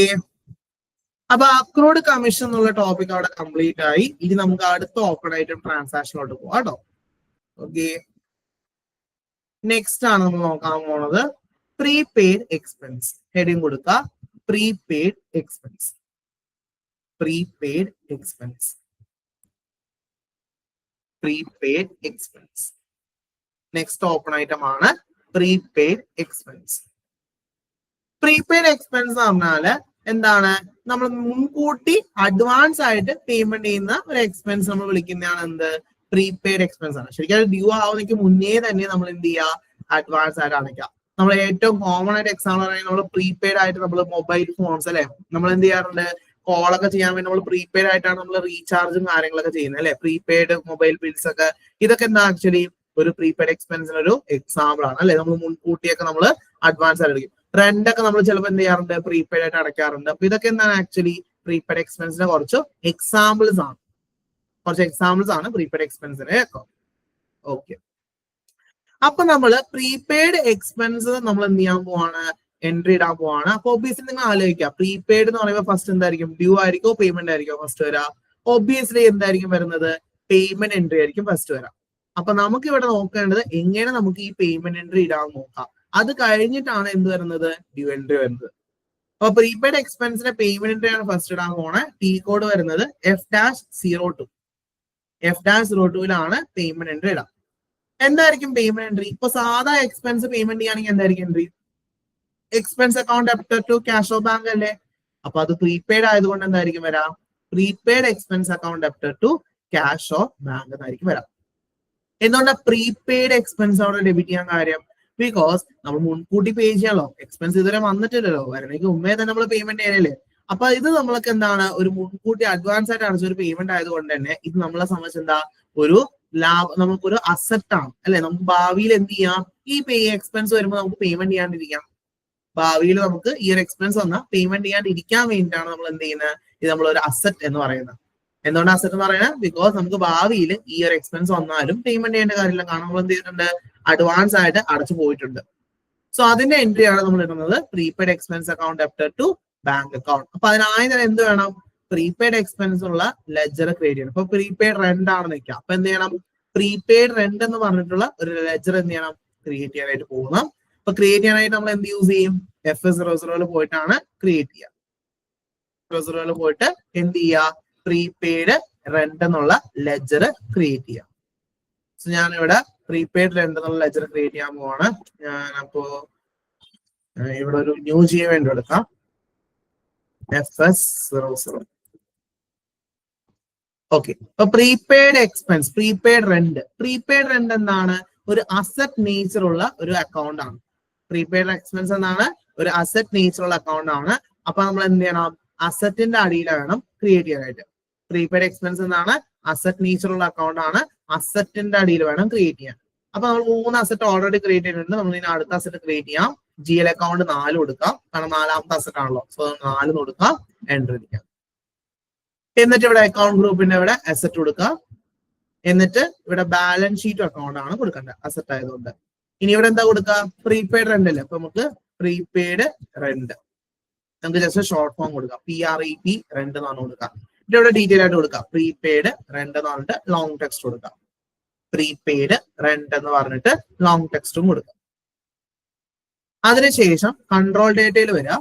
അപ്പൊ അക്രൂഡ് കമ്മീഷൻ എന്നുള്ള ടോപ്പിക് അവിടെ കംപ്ലീറ്റ് ആയി. ഇനി നമുക്ക് അടുത്ത ഓപ്പൺ ഐറ്റം ട്രാൻസാക്ഷനിലോട്ട് പോവാം കേട്ടോ. ഓക്കെ, നെക്സ്റ്റ് ആണ് നമ്മൾ നോക്കാൻ പോണത് പ്രീപെയ്ഡ് എക്സ്പെൻസ്. ഹെഡിങ് കൊടുക്കുക, prepaid expense, prepaid expense, prepaid expense. Next open item ആണ് പ്രീപെയ്ഡ് എക്സ്പെൻസ്. പ്രീപെയ്ഡ് എക്സ്പെൻസ് എന്ന് പറഞ്ഞാല് എന്താണ്, നമ്മൾ മുൻകൂട്ടി അഡ്വാൻസ് ആയിട്ട് പേയ്മെന്റ് ചെയ്യുന്ന ഒരു എക്സ്പെൻസ് നമ്മൾ വിളിക്കുന്നതാണ് എന്ത്, പ്രീപെയ്ഡ് എക്സ്പെൻസ് ആണ്. ശരിക്കും അത് ഡ്യൂ ആവുന്നതിന് മുന്നേ തന്നെ നമ്മൾ എന്ത് ചെയ്യുക, അഡ്വാൻസ് ആയിട്ട് അടയ്ക്കാം. നമ്മൾ ഏറ്റവും കോമൺ ആയിട്ട് എക്സാമ്പിൾ പറയുന്നത് നമ്മൾ പ്രീപെയ്ഡ് ആയിട്ട് നമ്മൾ മൊബൈൽ ഫോൺസ് അല്ലെ, നമ്മൾ എന്ത് ചെയ്യാറുണ്ട്, കോളൊക്കെ ചെയ്യാൻ വേണ്ടി നമ്മൾ പ്രീപെയ്ഡ് ആയിട്ടാണ് നമ്മൾ റീചാർജും കാര്യങ്ങളൊക്കെ ചെയ്യുന്നത് അല്ലെ, പ്രീപെയ്ഡ് മൊബൈൽ ബിൽസ് ഒക്കെ. ഇതൊക്കെ എന്താ ആക്ച്വലി ഒരു പ്രീപെയ്ഡ് എക്സ്പെൻസിന് ഒരു എക്സാമ്പിൾ ആണ് അല്ലെ. നമ്മൾ മുൻകൂട്ടിയൊക്കെ നമ്മൾ അഡ്വാൻസ് ആയിട്ട് അടയ്ക്കും. റെന്റ് ഒക്കെ നമ്മൾ ചിലപ്പോൾ എന്ത് ചെയ്യാറുണ്ട്, പ്രീപെയ്ഡ് ആയിട്ട് അടയ്ക്കാറുണ്ട്. അപ്പൊ ഇതൊക്കെ എന്താണ് ആക്ച്വലി പ്രീപെയ്ഡ് എക്സ്പെൻസിന്റെ കുറച്ച് എക്സാമ്പിൾസ് ആണ്, കുറച്ച് എക്സാമ്പിൾസ് ആണ് പ്രീപെയ്ഡ് എക്സ്പെൻസിന്. ഓക്കെ, അപ്പൊ നമ്മള് പ്രീപെയ്ഡ് എക്സ്പെൻസ് നമ്മൾ എന്ത് ചെയ്യാൻ പോവാണ്, എൻട്രി ഇടാൻ പോവാണ്. അപ്പൊ ഒബ്വിയസ്ലി നിങ്ങൾ ആലോചിക്കുക, പ്രീപെയ്ഡ് എന്ന് പറയുമ്പോൾ ഫസ്റ്റ് എന്തായിരിക്കും, ഡ്യൂ ആയിരിക്കോ പേയ്മെന്റ് ആയിരിക്കോ ഫസ്റ്റ് വരാം. ഒബ്വിയസ്ലി എന്തായിരിക്കും വരുന്നത്, പേയ്മെന്റ് എൻട്രി ആയിരിക്കും ഫസ്റ്റ് വരാം. അപ്പൊ നമുക്ക് ഇവിടെ നോക്കേണ്ടത് എങ്ങനെ നമുക്ക് ഈ പേയ്മെന്റ് എൻട്രി ഇടാൻ നോക്കാം. അത് കഴിഞ്ഞിട്ടാണ് എന്ത് വരുന്നത്, ഡ്യൂ എൻട്രി വരുന്നത്. അപ്പൊ പ്രീപെയ്ഡ് എക്സ്പെൻസിന്റെ പേയ്മെന്റ് എൻട്രി ആണ് ഫസ്റ്റ് ഇടാൻ പോണേ. ടി കോഡ് വരുന്നത് F-02, F-02ലാണ് പേയ്മെന്റ് എൻട്രി ഇടാം. എന്തായിരിക്കും പേയ്മെന്റ് എൻട്രി? ഇപ്പൊ സാധാ എക്സ്പെൻസ് പേയ്മെന്റ് ചെയ്യുകയാണെങ്കിൽ എന്തായിരിക്കും entry, expense account debtor to cash of bank അല്ലേ. അപ്പൊ അത് പ്രീപെയ്ഡ് ആയതുകൊണ്ട് എന്തായിരിക്കും വരാം, prepaid expense account debtor to cash of bank എന്നായിരിക്കും വരാം. എന്തുകൊണ്ടാണ് പ്രീപെയ്ഡ് എക്സ്പെൻസ് അവിടെ ഡെബിറ്റ് ചെയ്യാൻ കാര്യം, ബിക്കോസ് നമ്മൾ മുൻകൂട്ടി പേ ചെയ്യാലോ, എക്സ്പെൻസ് ഇതുവരെ വന്നിട്ടില്ലല്ലോ, വരണമെങ്കിൽ മുമ്പേ തന്നെ നമ്മൾ പേയ്മെന്റ് ചെയ്യലല്ലേ. അപ്പൊ ഇത് നമ്മൾക്ക് എന്താണ്, ഒരു മുൻകൂട്ടി അഡ്വാൻസ് ആയിട്ട് അടച്ച ഒരു പേയ്മെന്റ് ആയതുകൊണ്ട് തന്നെ ഇത് നമ്മളെ സംബന്ധിച്ച് എന്താ, ഒരു ലാഭം, നമുക്കൊരു അസറ്റ് ആണ് അല്ലെ. നമുക്ക് ഭാവിയിൽ എന്ത് ചെയ്യാം, ഈ എക്സ്പെൻസ് വരുമ്പോൾ നമുക്ക് പേയ്മെന്റ് ചെയ്യാണ്ടിരിക്കാം. ഭാവിയിൽ നമുക്ക് ഈ ഒരു എക്സ്പെൻസ് വന്നാൽ പേയ്മെന്റ് ചെയ്യാണ്ടിരിക്കാൻ വേണ്ടിയിട്ടാണ് നമ്മൾ എന്ത് ചെയ്യുന്നത്, ഇത് നമ്മളൊരു അസറ്റ് എന്ന് പറയുന്നത്. എന്തുകൊണ്ട് അസറ്റ് എന്ന് പറയുന്നത്, ബിക്കോസ് നമുക്ക് ഭാവിയിൽ ഈ ഒരു എക്സ്പെൻസ് വന്നാലും പേയ്മെന്റ് ചെയ്യേണ്ട കാര്യമില്ല, കാരണം നമ്മൾ എന്ത് ചെയ്തിട്ടുണ്ട്, അഡ്വാൻസ് ആയിട്ട് അടച്ചു പോയിട്ടുണ്ട്. സോ അതിന്റെ എൻട്രി ആണ് നമ്മൾ ഇടുന്നത് prepaid expense account debtor to bank account. അപ്പൊ അതിനായി തന്നെ എന്ത് വേണം, പ്രീപെയ്ഡ് എക്സ്പെൻസ് ഉള്ള ലെജർ ക്രിയേറ്റ് ചെയ്യണം. ഇപ്പൊ പ്രീപെയ്ഡ് റെന്റ് ആണെന്ന് വെക്കാം. അപ്പൊ എന്ത് ചെയ്യണം, പ്രീപെയ്ഡ് റെന്റ് എന്ന് പറഞ്ഞിട്ടുള്ള ഒരു ലെജർ എന്ത് ചെയ്യണം, ക്രിയേറ്റ് ചെയ്യാനായിട്ട് പോകണം. അപ്പൊ ക്രിയേറ്റ് ചെയ്യാനായിട്ട് നമ്മൾ എന്ത് യൂസ് ചെയ്യും, F-00 പോയിട്ടാണ് ക്രിയേറ്റ് ചെയ്യുക. F-00 പോയിട്ട് എന്ത് ചെയ്യുക, പ്രീപെയ്ഡ് റെന്റ് എന്നുള്ള ലെജർ ക്രിയേറ്റ് ചെയ്യാം. സോ ഞാനിവിടെ പ്രീപെയ്ഡ് റെന്റ് എന്നുള്ള ലെജർ ക്രിയേറ്റ് ചെയ്യാൻ പോവാണ്. ഞാനപ്പോ ഇവിടെ ഒരു ന്യൂ ചെയ്യാൻ വേണ്ടി എടുക്കാം, F-00. ഓക്കെ, അപ്പൊ പ്രീപെയ്ഡ് എക്സ്പെൻസ്, പ്രീപെയ്ഡ് റെന്റ് എന്താണ്, ഒരു അസറ്റ് നേച്ചർ ഉള്ള ഒരു അക്കൗണ്ട് ആണ്. പ്രീപെയ്ഡ് എക്സ്പെൻസ് എന്നാണ്, ഒരു അസറ്റ് നേച്ചർ ഉള്ള അക്കൗണ്ട് ആണ്. അപ്പൊ നമ്മൾ എന്ത് ചെയ്യണം, അസറ്റിന്റെ അടിയിൽ വേണം ക്രിയേറ്റ് ചെയ്യാനായിട്ട്. പ്രീപെയ്ഡ് എക്സ്പെൻസ് എന്നാണ്, അസറ്റ് നേച്ചർ ഉള്ള അക്കൗണ്ട് ആണ്, അസറ്റിന്റെ അടിയിൽ വേണം ക്രിയേറ്റ് ചെയ്യാൻ. അപ്പൊ നമ്മൾ 3 അസറ്റ് ഓൾറെഡി ക്രിയേറ്റ് ചെയ്തിട്ടുണ്ട്. നമ്മൾ ഇനി അടുത്ത അസറ്റ് ക്രിയേറ്റ് ചെയ്യാം. GL അക്കൗണ്ട് 4 കൊടുക്കാം, കാരണം 4ാമത്തെ അസറ്റ് ആണല്ലോ. സോ 4 കൊടുക്കാം, എൻട്രി അടിക്കാം. എന്നിട്ട് ഇവിടെ അക്കൗണ്ട് ഗ്രൂപ്പിന്റെ ഇവിടെ അസറ്റ് കൊടുക്കാം. എന്നിട്ട് ഇവിടെ ബാലൻസ് ഷീറ്റ് അക്കൗണ്ട് ആണ് കൊടുക്കേണ്ടത് അസറ്റ് ആയതുകൊണ്ട്. ഇനി ഇവിടെ എന്താ കൊടുക്കുക? പ്രീപെയ്ഡ് റെന്റ് അല്ലേ, അപ്പൊ നമുക്ക് പ്രീപെയ്ഡ് റെന്റ് നമുക്ക് ജസ്റ്റ് ഷോർട്ട് ഫോം കൊടുക്കാം, PREP റെന്റ് എന്നാണ് കൊടുക്കുക. ഇവിടെ ഡീറ്റെയിൽ ആയിട്ട് കൊടുക്കാം, പ്രീപെയ്ഡ് റെന്റ് എന്ന് പറഞ്ഞിട്ട് ലോങ് ടെക്സ്റ്റ് കൊടുക്കാം, പ്രീപെയ്ഡ് റെന്റ് എന്ന് പറഞ്ഞിട്ട് ലോങ് ടെക്സ്റ്റും കൊടുക്കാം. അതിനുശേഷം കൺട്രോൾ ഡേറ്റയിൽ വരിക.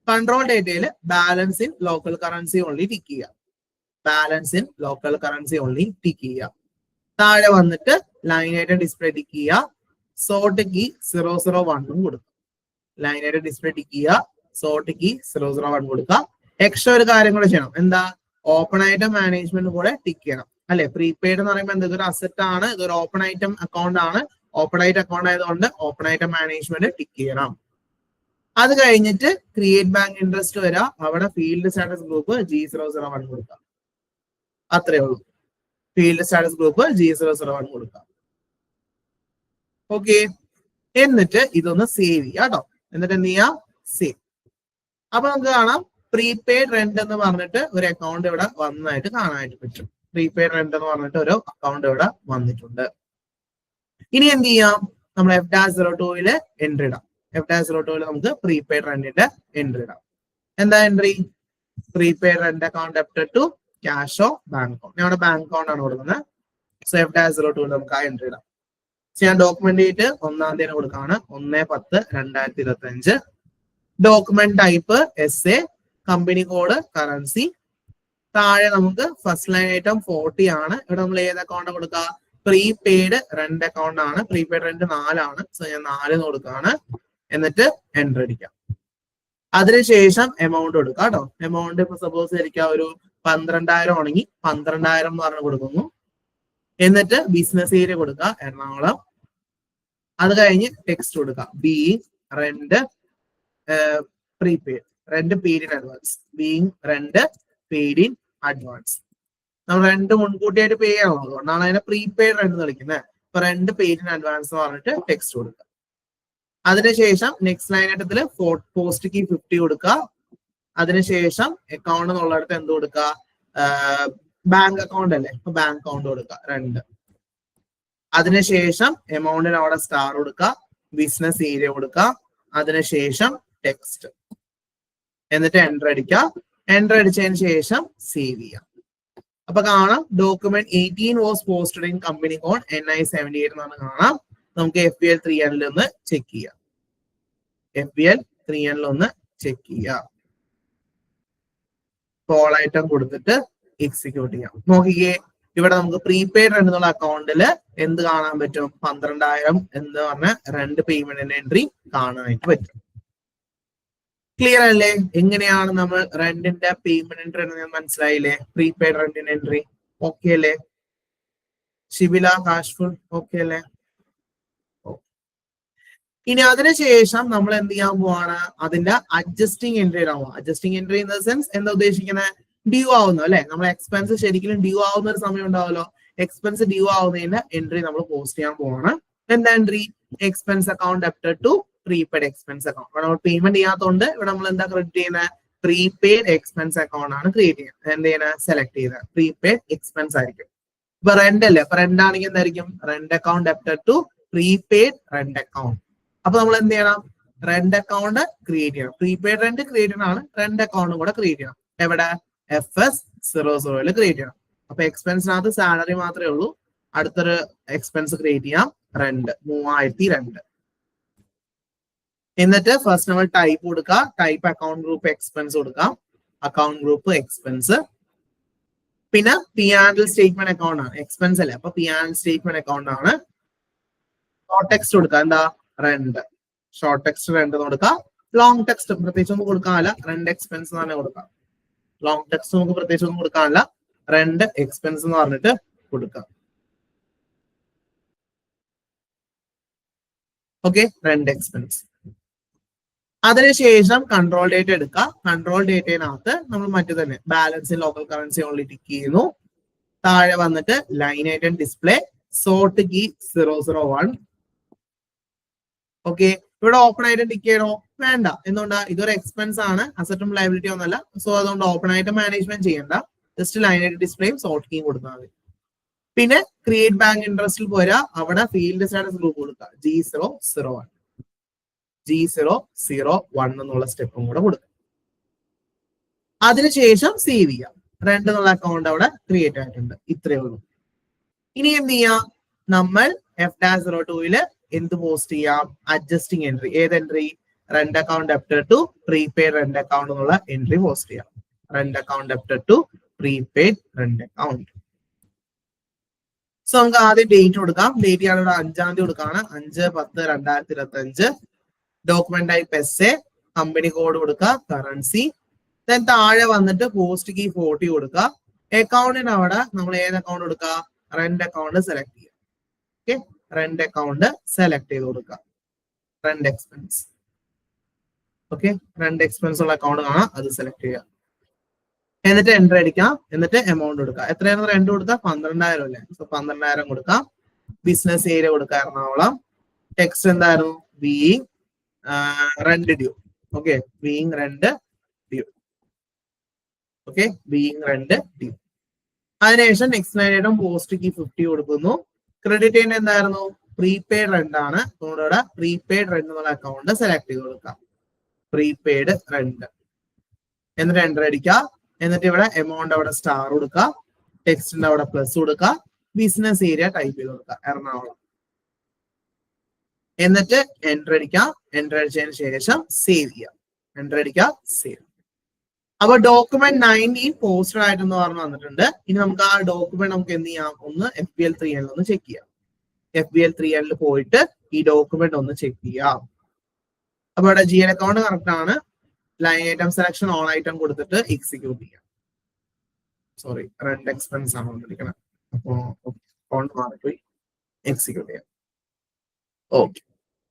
കൺട്രോൾ ഡേറ്റയിൽ balance in local currency only tick ചെയ്യുക, balance in local currency only tick ചെയ്യുക. താഴെ വന്നിട്ട് ലൈൻ ആയിട്ട് ഡിസ്പ്ലേ ടിക്ക് ചെയ്യുക, സോർട്ട് കീ 001 കൊടുക്കുക. ലൈൻ ആയിട്ട് ഡിസ്പ്ലേ ടിക്ക് ചെയ്യുക, സോർട്ട് കീ 001 കൊടുക്കുക. എക്സ്ട്രാ ഒരു കാര്യം കൂടെ ചെയ്യണം, എന്താ? ഓപ്പൺ ഐറ്റം മാനേജ്മെന്റ് കൂടെ ടിക്ക് ചെയ്യണം അല്ലെ. പ്രീപെയ്ഡ് എന്ന് പറയുമ്പോൾ എന്താ? ഇതൊരു അസറ്റ് ആണ്, ഇതൊരു ഓപ്പൺ ഐറ്റം അക്കൗണ്ട് ആണ്. ഓപ്പൺ ഐറ്റം അക്കൗണ്ട് ആയതുകൊണ്ട് ഓപ്പൺ ഐറ്റം മാനേജ്മെന്റ് ടിക്ക് ചെയ്യണം. അത് കഴിഞ്ഞിട്ട് ക്രിയേറ്റ് ബാങ്ക് ഇൻട്രസ്റ്റ് വരാം, അവിടെ ഫീൽഡ് സ്റ്റാറ്റസ് ഗ്രൂപ്പ് G001 കൊടുക്കാം. അത്രേ ഉള്ളൂ, ഫീൽഡ് സ്റ്റാറ്റസ് ഗ്രൂപ്പ് G001 കൊടുക്കാം. ഓക്കെ, എന്നിട്ട് ഇതൊന്ന് സേവ് ചെയ്യാം കേട്ടോ. എന്നിട്ട് എന്ത് ചെയ്യാം? സേവ്. അപ്പൊ നമുക്ക് കാണാം പ്രീപെയ്ഡ് റെന്റ് എന്ന് പറഞ്ഞിട്ട് ഒരു അക്കൗണ്ട് ഇവിടെ വന്നതായിട്ട് കാണാനായിട്ട് പറ്റും. പ്രീപെയ്ഡ് റെന്റ് എന്ന് പറഞ്ഞിട്ട് ഒരു അക്കൗണ്ട് ഇവിടെ വന്നിട്ടുണ്ട്. ഇനി എന്ത് ചെയ്യാം? നമ്മൾ F-02 എൻട്രി ഇടാം. F-02 നമുക്ക് പ്രീപെയ്ഡ് റെന്റിന്റെ എൻട്രി ഇടാം. എന്താ entry? Prepaid rent account debited to ക്യാഷോ ബാങ്ക് അക്കൗണ്ട്. ഞങ്ങളുടെ ബാങ്ക് അക്കൗണ്ട് ആണ് കൊടുക്കുന്നത്. സോ F-02 നമുക്ക് ആ എൻട്രി ഇടാം. ഞാൻ ഡോക്യുമെന്റ് ഡേറ്റ് 1-ാം തീയതി കൊടുക്കാണ്, 1/10/2025. Document type SA, company code currency. താഴെ നമുക്ക് ഫസ്റ്റ് ലൈൻ ഐറ്റം 40 ആണ്. ഇവിടെ നമ്മൾ ഏത് അക്കൗണ്ട് കൊടുക്കുക? പ്രീപെയ്ഡ് റെന്റ് അക്കൗണ്ട് ആണ്. പ്രീപെയ്ഡ് റെന്റ് 4 ആണ്. സോ ഞാൻ 4 കൊടുക്കുകയാണ്. എന്നിട്ട് എൻട്രി അടിക്കാം. അതിനുശേഷം എമൗണ്ട് കൊടുക്കാം കേട്ടോ. എമൗണ്ട് ഇപ്പൊ സപ്പോസ് എനിക്ക് ഒരു 12,000 ആണെങ്കിൽ 12,000 എന്ന് പറഞ്ഞ് കൊടുക്കുന്നു. എന്നിട്ട് ബിസിനസ് ഏരിയ കൊടുക്കുക, എറണാകുളം. അത് കഴിഞ്ഞ് ടെക്സ്റ്റ് കൊടുക്കുക, being rent prepaid rent paid in advance, being rent paid in advance. നമ്മൾ റെന്റ് മുൻകൂട്ടിയായിട്ട് പേ ചെയ്യണം, അതുകൊണ്ടാണ് അതിനെ പ്രീപെയ്ഡ് റെന്റ് കളിക്കുന്നത്. അപ്പൊ റെന്റ് പെയ്ഡ് ഇൻ അഡ്വാൻസ് എന്ന് പറഞ്ഞിട്ട് ടെക്സ്റ്റ് കൊടുക്കുക. അതിനുശേഷം നെക്സ്റ്റ് ലൈൻ ആയിട്ടത്തില് പോസ്റ്റ് കീ 50 കൊടുക്കുക. അതിനുശേഷം അക്കൗണ്ട് എന്നുള്ളിടത്ത് എന്ത് കൊടുക്കുക? ബാങ്ക് അക്കൗണ്ട് അല്ലേ, അപ്പൊ ബാങ്ക് അക്കൗണ്ട് കൊടുക്കുക 2. അതിനുശേഷം എമൗണ്ടിന് അവിടെ സ്റ്റാർ കൊടുക്കുക, ബിസിനസ് ഏരിയ കൊടുക്കുക. അതിനുശേഷം ടെക്സ്റ്റ്, എന്നിട്ട് എൻട്രി അടിക്കുക. എൻട്രി അടിച്ചതിന് ശേഷം സേവ് ചെയ്യാം. അപ്പൊ കാണാം document 18 was posted in company code NI78 എന്നാണ് കാണാം. നമുക്ക് FBL 3N ഒന്ന് ചെക്ക് ചെയ്യാം. FBL 3N ഒന്ന് ചെക്ക് ചെയ്യാം. കോൾ ഐറ്റം കൊടുത്തിട്ട് എക്സിക്യൂട്ട് ചെയ്യാം. നോക്കിക്കേ, ഇവിടെ നമുക്ക് പ്രീപെയ്ഡ് റെന്റ് എന്നുള്ള അക്കൗണ്ടിൽ എന്ത് കാണാൻ പറ്റും? 12,000 എന്ന് പറഞ്ഞ രണ്ട് പേയ്മെന്റിന്റെ എൻട്രി കാണാനായിട്ട് പറ്റും. ക്ലിയർ അല്ലേ? എങ്ങനെയാണ് നമ്മൾ റെന്റിന്റെ പേയ്മെന്റ് എൻട്രി എന്ന് മനസ്സിലായില്ലേ? പ്രീപെയ്ഡ് റെന്റിന്റെ എൻട്രി ഓക്കെ അല്ലേ? ഷിബില, കാഷ്ഫുൾ ഓക്കെ അല്ലേ? ഇനി അതിനുശേഷം നമ്മൾ എന്ത് ചെയ്യാൻ പോവാണ്? അതിന്റെ അഡ്ജസ്റ്റിംഗ് എൻട്രി ഇടാൻ പോവാം. Adjusting entry in the sense എന്താ ഉദ്ദേശിക്കുന്നത്? ഡ്യൂ ആവുന്നു അല്ലെ, നമ്മൾ എക്സ്പെൻസ് ശരിക്കും ഡ്യൂ ആവുന്ന ഒരു സമയം ഉണ്ടാവല്ലോ. എക്സ്പെൻസ് ഡ്യൂ ആവുന്നതിന്റെ എൻട്രി നമ്മൾ പോസ്റ്റ് ചെയ്യാൻ പോവാണ്. എന്താ entry? Expense account debited to prepaid expense account. ഇവിടെ നമ്മൾ പേയ്മെന്റ് ചെയ്യാത്തതുകൊണ്ട് ഇവിടെ നമ്മൾ എന്താ ക്രെഡിറ്റ് ചെയ്യുന്നത്? പ്രീപെയ്ഡ് എക്സ്പെൻസ് അക്കൗണ്ട് ആണ് ക്രിയേറ്റ് ചെയ്യുന്നത്. എന്ത് ചെയ്യുന്നത്? സെലക്ട് ചെയ്യുന്നത് പ്രീപെയ്ഡ് എക്സ്പെൻസ് ആയിരിക്കും. ഇപ്പൊ റെന്റ് അല്ലേ, അപ്പൊ റെന്റ് ആണെങ്കിൽ എന്തായിരിക്കും? Rent account debited to prepaid rent account. അപ്പൊ നമ്മൾ എന്ത് ചെയ്യണം? റെന്റ് അക്കൗണ്ട് ക്രിയേറ്റ് ചെയ്യണം. പ്രീപെയ്ഡ് റെന്റ് ക്രിയേറ്റ് ചെയ്യണം, റെന്റ് അക്കൗണ്ടും കൂടെ ക്രിയേറ്റ് ചെയ്യണം. എവിടെ? FS00 ക്രിയേറ്റ് ചെയ്യണം. അപ്പൊ എക്സ്പെൻസിനകത്ത് സാലറി മാത്രമേ ഉള്ളൂ. അടുത്തൊരു എക്സ്പെൻസ് ക്രിയേറ്റ് ചെയ്യാം, റെന്റ് 3002. എന്നിട്ട് ഫസ്റ്റ് നമ്മൾ ടൈപ്പ് കൊടുക്കുക. ടൈപ്പ് അക്കൗണ്ട് ഗ്രൂപ്പ് എക്സ്പെൻസ് കൊടുക്കാം, അക്കൗണ്ട് ഗ്രൂപ്പ് എക്സ്പെൻസ്. പിന്നെ P&L സ്റ്റേറ്റ്മെന്റ് അക്കൗണ്ട് ആണ്, എക്സ്പെൻസ് അല്ലേ, അപ്പൊ P&L സ്റ്റേറ്റ്മെന്റ് അക്കൗണ്ട് ആണ്. ഷോർട്ട് ടെക്സ്റ്റ് കൊടുക്കുക, എന്താ? റെന്റ്. ഷോർട്ട് ടെക്സ്റ്റ് റെന്റ് കൊടുക്കാം. ലോങ് ടെക്സ്റ്റ് പ്രത്യേകിച്ച് ഒന്നും കൊടുക്കാനല്ല, റെന്റ് എക്സ്പെൻസ് തന്നെ കൊടുക്കാം. ലോങ് ടെക്സ്റ്റ് നമുക്ക് പ്രത്യേകിച്ച് ഒന്നും കൊടുക്കാനല്ല, റെന്റ് എക്സ്പെൻസ് എന്ന് പറഞ്ഞിട്ട് കൊടുക്കാം. Okay, rent expense. അതിനുശേഷം കൺട്രോൾ ഡേറ്റ എടുക്കുക. കൺട്രോൾ ഡേറ്റയിനകത്ത് നമ്മൾ മറ്റു തന്നെ balance in local currency only tick ചെയ്യുന്നു. താഴെ വന്നിട്ട് line item display, sort key 001. Okay, ഇവിടെ ഓപ്പൺ ആയിട്ട് ടിക്ക് ചെയ്യണോ? വേണ്ട. എന്തുകൊണ്ടാ? ഇതൊരു എക്സ്പെൻസ് ആണ്, അസറ്റും ലയബിലിറ്റി ഒന്നല്ല. സോ അതുകൊണ്ട് ഓപ്പൺ ആയിട്ട് മാനേജ്മെന്റ് ചെയ്യണ്ട. ജസ്റ്റ് ലൈൻ ആയിട്ട് ഡിസ്പ്ലേയും സോർട്ട് കീയും കൊടുത്താൽ മതി. പിന്നെ ക്രിയേറ്റ് ബാങ്ക് ഇൻട്രസ്റ്റിൽ പോരാ, അവിടെ ഫീൽഡ് സ്റ്റാറ്റസ് ഗ്രൂപ്പ് കൊടുക്കുക G001 G001 എന്നുള്ള സ്റ്റെപ്പും കൂടെ കൊടുക്കുക. അതിനുശേഷം സേവ് ചെയ്യാം. 2 എന്നുള്ള അക്കൗണ്ട് അവിടെ ക്രിയേറ്റ് ആയിട്ടുണ്ട്. ഇത്രയേ ഉള്ളൂ. ഇനി എന്ത് ചെയ്യാം, നമ്മൾ F-02 എന്ത് പോസ്റ്റ് ചെയ്യാം, അഡ്ജസ്റ്റിംഗ് എൻട്രി. ഏത് entry? Rent account debtor to prepaid rent account എന്നുള്ള എൻട്രി പോസ്റ്റ് ചെയ്യാം. Rent account debtor to prepaid rent account. So നമുക്ക് ആദ്യം ഡേറ്റ് കൊടുക്കാം. ഡേറ്റ് ഞാൻ ഇവിടെ 5-ാം തീയതി കൊടുക്കാണ്. 5/10/2025. Document type SA, company code കൊടുക്കുക, കറൻസി. ദെൻ താഴെ വന്നിട്ട് പോസ്റ്റ് കീ 40 കൊടുക്കുക. അക്കൗണ്ടിന് അവിടെ നമ്മൾ ഏത് അക്കൗണ്ട് കൊടുക്കുക, റെന്റ് അക്കൗണ്ട് സെലക്ട് ചെയ്യുക. ഓക്കെ, റെന്റ് അക്കൗണ്ട് സെലക്ട് ചെയ്ത് കൊടുക്കുക. Rent expense. Okay, rent expense ഉള്ള അക്കൗണ്ട് കാണാം, അത് സെലക്ട് ചെയ്യുക. എന്നിട്ട് എൻട്രി അടിക്കാം. എന്നിട്ട് എമൗണ്ട് കൊടുക്കുക. എത്രയാണ് റെന്റ് കൊടുക്കുക? 12,000 അല്ലേ? സോ 12,000 കൊടുക്കാം. ബിസിനസ് ഏരിയ കൊടുക്കുക എറണാകുളം. ടെക്സ്റ്റ് എന്തായിരുന്നു? Being rent due. Okay, being rent due. Okay, being rent due. അതിനുശേഷം നെക്സ്റ്റ് ലൈൻ ആയിട്ടും പോസ്റ്റ് കീ 50 കൊടുക്കുന്നു. ക്രെഡിറ്റ് ചെയ്യുന്ന എന്തായിരുന്നു? പ്രീപെയ്ഡ് റെന്റ് ആണ്. നമ്മുടെ പ്രീപെയ്ഡ് റെന്റ് എന്നുള്ള അക്കൗണ്ട് സെലക്ട് ചെയ്ത് കൊടുക്കാം. Prepaid rent. എന്നിട്ട് എൻട്രി അടിക്കുക. എന്നിട്ട് ഇവിടെ എമൗണ്ട് അവിടെ സ്റ്റാർ കൊടുക്കുക. ടെക്സ്റ്റിന്റെ അവിടെ പ്ലസ് കൊടുക്കുക. ബിസിനസ് ഏരിയ ടൈപ്പ് ചെയ്ത് കൊടുക്കുക എറണാകുളം. എന്നിട്ട് എൻട്രി അടിക്കാം. എൻട്രി അടിച്ചതിന് ശേഷം സേവ് ചെയ്യാം. എൻട്രി അടിക്കുക, സേവ്. അപ്പൊ ഡോക്യുമെന്റ് 19 പോസ്റ്റഡ് ആയിട്ടെന്ന് പറഞ്ഞു വന്നിട്ടുണ്ട്. ഇനി നമുക്ക് ആ ഡോക്യുമെന്റ് നമുക്ക് എന്ത് ചെയ്യാം, ഒന്ന് FBL 3N ഒന്ന് ചെക്ക് ചെയ്യാം. FBL 3N പോയിട്ട് ഈ ഡോക്യുമെന്റ് ഒന്ന് ചെക്ക് ചെയ്യാം. അപ്പൊ ഇവിടെ GL അക്കൗണ്ട് കറക്റ്റ് ആണ്. Line item selection on item കൊടുത്തിട്ട് എക്സിക്യൂട്ട് ചെയ്യാം. സോറി, റെന്റ് എക്സ്പെൻസ് ആണ് വന്നിരിക്കുന്നത്. അപ്പോ അക്കൗണ്ട് മാറിപ്പോയി. എക്സിക്യൂട്ട് ചെയ്യാം. ഓക്കെ,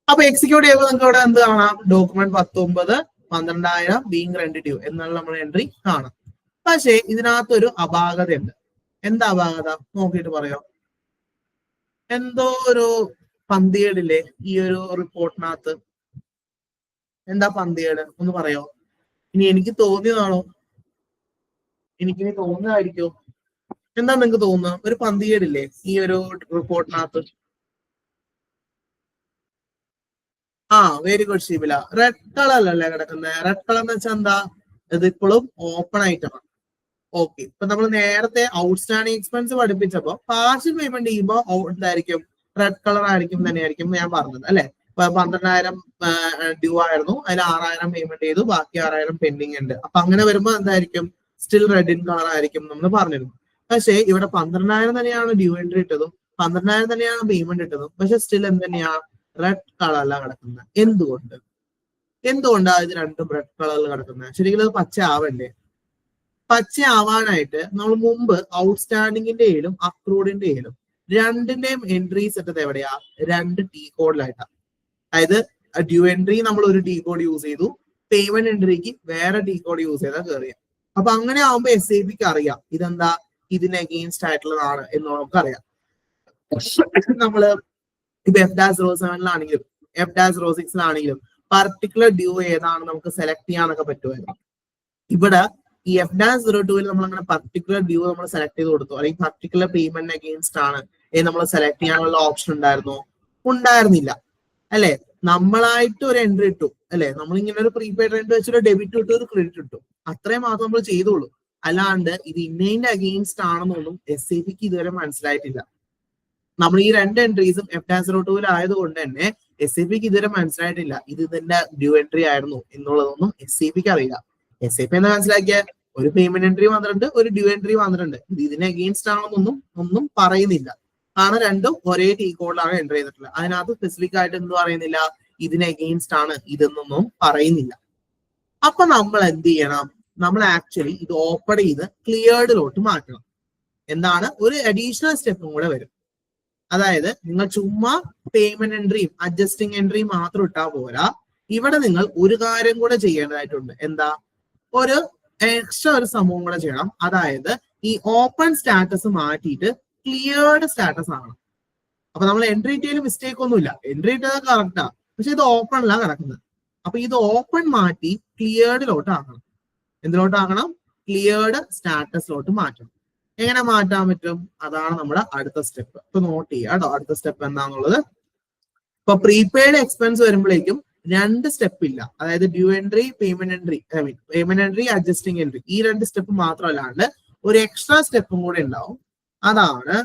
അപ്പൊ എക്സിക്യൂട്ട് ചെയ്യുമ്പോൾ നിങ്ങൾക്ക് ഇവിടെ എന്ത് കാണാം? ഡോക്യുമെന്റ് 19/12,000 ബീങ് റെന്റ് ഡ്യൂ എന്നുള്ള നമ്മുടെ എൻട്രി കാണാം. പക്ഷേ ഇതിനകത്തൊരു അപാകതയുണ്ട്. എന്താ അപാകത നോക്കിയിട്ട് പറയോ? എന്തോ ഒരു പന്തികേടില്ലേ ഈ ഒരു റിപ്പോർട്ടിനകത്ത്? എന്താ പന്തികേട് ഒന്ന് പറയോ? ഇനി എനിക്ക് തോന്നിയതാണോ? എനിക്കിനി തോന്നുന്നതായിരിക്കോ? എന്താ നിങ്ങക്ക് തോന്നുന്നത്? ഒരു പന്തികേടില്ലേ ഈ ഒരു റിപ്പോർട്ടിനകത്ത്? Very good Sheebila. റെഡ് കളറിലല്ലേ കിടക്കുന്നത്? റെഡ് കളർ എന്ന് വെച്ചാൽ എന്താ? ഇത് ഇപ്പോഴും ഓപ്പൺ ആയിട്ടാണ്. ഓക്കെ, ഇപ്പൊ നമ്മൾ നേരത്തെ ഔട്ട്സ്റ്റാൻഡിങ് എക്സ്പെൻസ് പഠിപ്പിച്ചപ്പോ പാർഷ്യൽ പേയ്മെന്റ് ചെയ്യുമ്പോൾ എന്തായിരിക്കും? റെഡ് കളർ ആയിരിക്കും തന്നെയായിരിക്കും ഞാൻ പറഞ്ഞത് അല്ലെ? ഇപ്പൊ 12,000 ഡ്യൂ ആയിരുന്നു, അതിൽ 6,000 പേയ്മെന്റ് ചെയ്തു, ബാക്കി 6,000 പെൻഡിങ് ഉണ്ട്. അപ്പൊ അങ്ങനെ വരുമ്പോൾ എന്തായിരിക്കും? സ്റ്റിൽ റെഡ് ഇൻ കളർ ആയിരിക്കും നമ്മൾ പറഞ്ഞിരുന്നു. പക്ഷേ ഇവിടെ 12,000 തന്നെയാണ് ഡ്യൂ എൻട്രി ഇട്ടതും 12,000 തന്നെയാണ് പേയ്മെന്റ് ഇട്ടതും. പക്ഷെ സ്റ്റിൽ എന്ത് റെഡ് കളറല്ല കിടക്കുന്നത്. എന്തുകൊണ്ടാണ് ഇത് രണ്ടും റെഡ് കളറിൽ കിടക്കുന്നത്? ശരിക്കും അത് പച്ച ആവണ്ടേ? പച്ച ആവാനായിട്ട് നമ്മൾ മുമ്പ് ഔട്ട്സ്റ്റാൻഡിങ്ങിന്റെയും അക്രൂഡിന്റെയും രണ്ടിന്റെയും എൻട്രീസ് ഇട്ടത് എവിടെയാ? 2 T കോഡിലായിട്ടാണ്. അതായത് ഡ്യൂ എൻട്രി നമ്മൾ ഒരു T കോഡ് യൂസ് ചെയ്തു, പേയ്മെന്റ് എൻട്രിക്ക് വേറെ T കോഡ് യൂസ് ചെയ്താൽ കയറിയാം. അപ്പൊ അങ്ങനെ ആവുമ്പോ SAPക്ക് അറിയാം ഇതെന്താ, ഇതിന് അഗെയിൻസ്റ്റ് ആയിട്ടുള്ളതാണ് എന്ന് നമുക്കറിയാം. നമ്മള് ഇപ്പൊ F-07 F-06 പർട്ടിക്കുലർ ഡ്യൂ ഏതാണ് നമുക്ക് സെലക്ട് ചെയ്യാനൊക്കെ പറ്റുമായിരുന്നു. ഇവിടെ ഈ F-02 നമ്മൾ അങ്ങനെ പർട്ടിക്കുലർ ഡ്യൂ നമ്മൾ സെലക്ട് ചെയ്ത് കൊടുത്തു, അല്ലെങ്കിൽ പർട്ടിക്കുലർ പേയ്മെന്റ് അഗെയിൻസ്റ്റ് ആണ് നമ്മൾ സെലക്ട് ചെയ്യാനുള്ള ഓപ്ഷൻ ഉണ്ടായിരുന്നില്ല അല്ലെ? നമ്മളായിട്ട് ഒരു എൻട്രി ഇട്ടു അല്ലെ? നമ്മളിങ്ങനെ ഒരു പ്രീപെയ്ഡ് റെന്റ് വെച്ചൊരു ഡെബിറ്റ് ഇട്ടു, ഒരു ക്രെഡിറ്റ് ഇട്ടു, അത്രയും മാത്രം നമ്മൾ ചെയ്തോളൂ. അല്ലാണ്ട് ഇത് ഇന്നതിന്റെ അഗെയിൻസ്റ്റ് ആണെന്നൊന്നും SAPക്ക് ഇതുവരെ മനസ്സിലായിട്ടില്ല. നമ്മൾ ഈ 2 എൻട്രീസും F-02 ആയതുകൊണ്ട് തന്നെ SAPക്ക് ഇതുവരെ മനസ്സിലായിട്ടില്ല ഇത് ഇതിന്റെ ഡ്യൂ എൻട്രി ആയിരുന്നു എന്നുള്ളതൊന്നും SAPക്ക് അറിയില്ല. SAP എന്ന് മനസ്സിലാക്കിയ ഒരു പേയ്മെന്റ് എൻട്രി വന്നിട്ടുണ്ട്, ഒരു ഡ്യൂ എൻട്രി വന്നിട്ടുണ്ട്. ഇത് ഇതിന് അഗെയിൻസ്റ്റ് ആണെന്നൊന്നും പറയുന്നില്ല. കാരണം രണ്ടും ഒരേ T കോഡിലാണ് എൻട്രി ചെയ്തിട്ടുള്ളത്. അതിനകത്ത് സ്പെസിഫിക് ആയിട്ട് എന്ത് പറയുന്നില്ല, ഇതിന് അഗെയിൻസ്റ്റ് ആണ് ഇതെന്നൊന്നും പറയുന്നില്ല. അപ്പൊ നമ്മൾ എന്ത് ചെയ്യണം? നമ്മൾ ആക്ച്വലി ഇത് ഓപ്പൺ ചെയ്ത് ക്ലിയർഡിലോട്ട് മാറ്റണം. എന്താണ്? ഒരു അഡീഷണൽ സ്റ്റെപ്പും കൂടെ വരും. അതായത് നിങ്ങൾ ചുമ്മാ പേയ്മെന്റ് എൻട്രിയും അഡ്ജസ്റ്റിംഗ് എൻട്രിയും മാത്രം ഇട്ടാൽ പോരാ. ഇവിടെ നിങ്ങൾ ഒരു കാര്യം കൂടെ ചെയ്യേണ്ടതായിട്ടുണ്ട്. എന്താ? ഒരു എക്സ്ട്രാ ഒരു സംഭവം കൂടെ ചെയ്യണം. അതായത് ഈ ഓപ്പൺ സ്റ്റാറ്റസ് മാറ്റിയിട്ട് ക്ലിയർഡ് സ്റ്റാറ്റസ് ആവണം. അപ്പൊ നമ്മൾ എൻട്രി ഇട്ടതിൽ മിസ്റ്റേക്ക് ഒന്നുമില്ല, എൻട്രി ഇട്ടത് കറക്റ്റാ, പക്ഷെ ഇത് ഓപ്പണിലാ കിടക്കുന്നത്. അപ്പൊ ഇത് ഓപ്പൺ മാറ്റി ക്ലിയർഡിലോട്ട് ആക്കണം. എന്തിലോട്ടാകണം? ക്ലിയർഡ് സ്റ്റാറ്റസിലോട്ട് മാറ്റണം. എങ്ങനെ മാറ്റാൻ പറ്റും? അതാണ് നമ്മുടെ അടുത്ത സ്റ്റെപ്പ്. ഇപ്പൊ നോട്ട് ചെയ്യുക കേട്ടോ, അടുത്ത സ്റ്റെപ്പ് എന്താന്നുള്ളത്. ഇപ്പൊ പ്രീപെയ്ഡ് എക്സ്പെൻസ് വരുമ്പോഴേക്കും 2 സ്റ്റെപ്പ് ഇല്ല. അതായത് due entry, payment entry, payment entry, adjusting entry, ഈ 2 സ്റ്റെപ്പ് മാത്രമല്ലാണ്ട് ഒരു എക്സ്ട്രാ സ്റ്റെപ്പും കൂടെ ഉണ്ടാവും. അതാണ്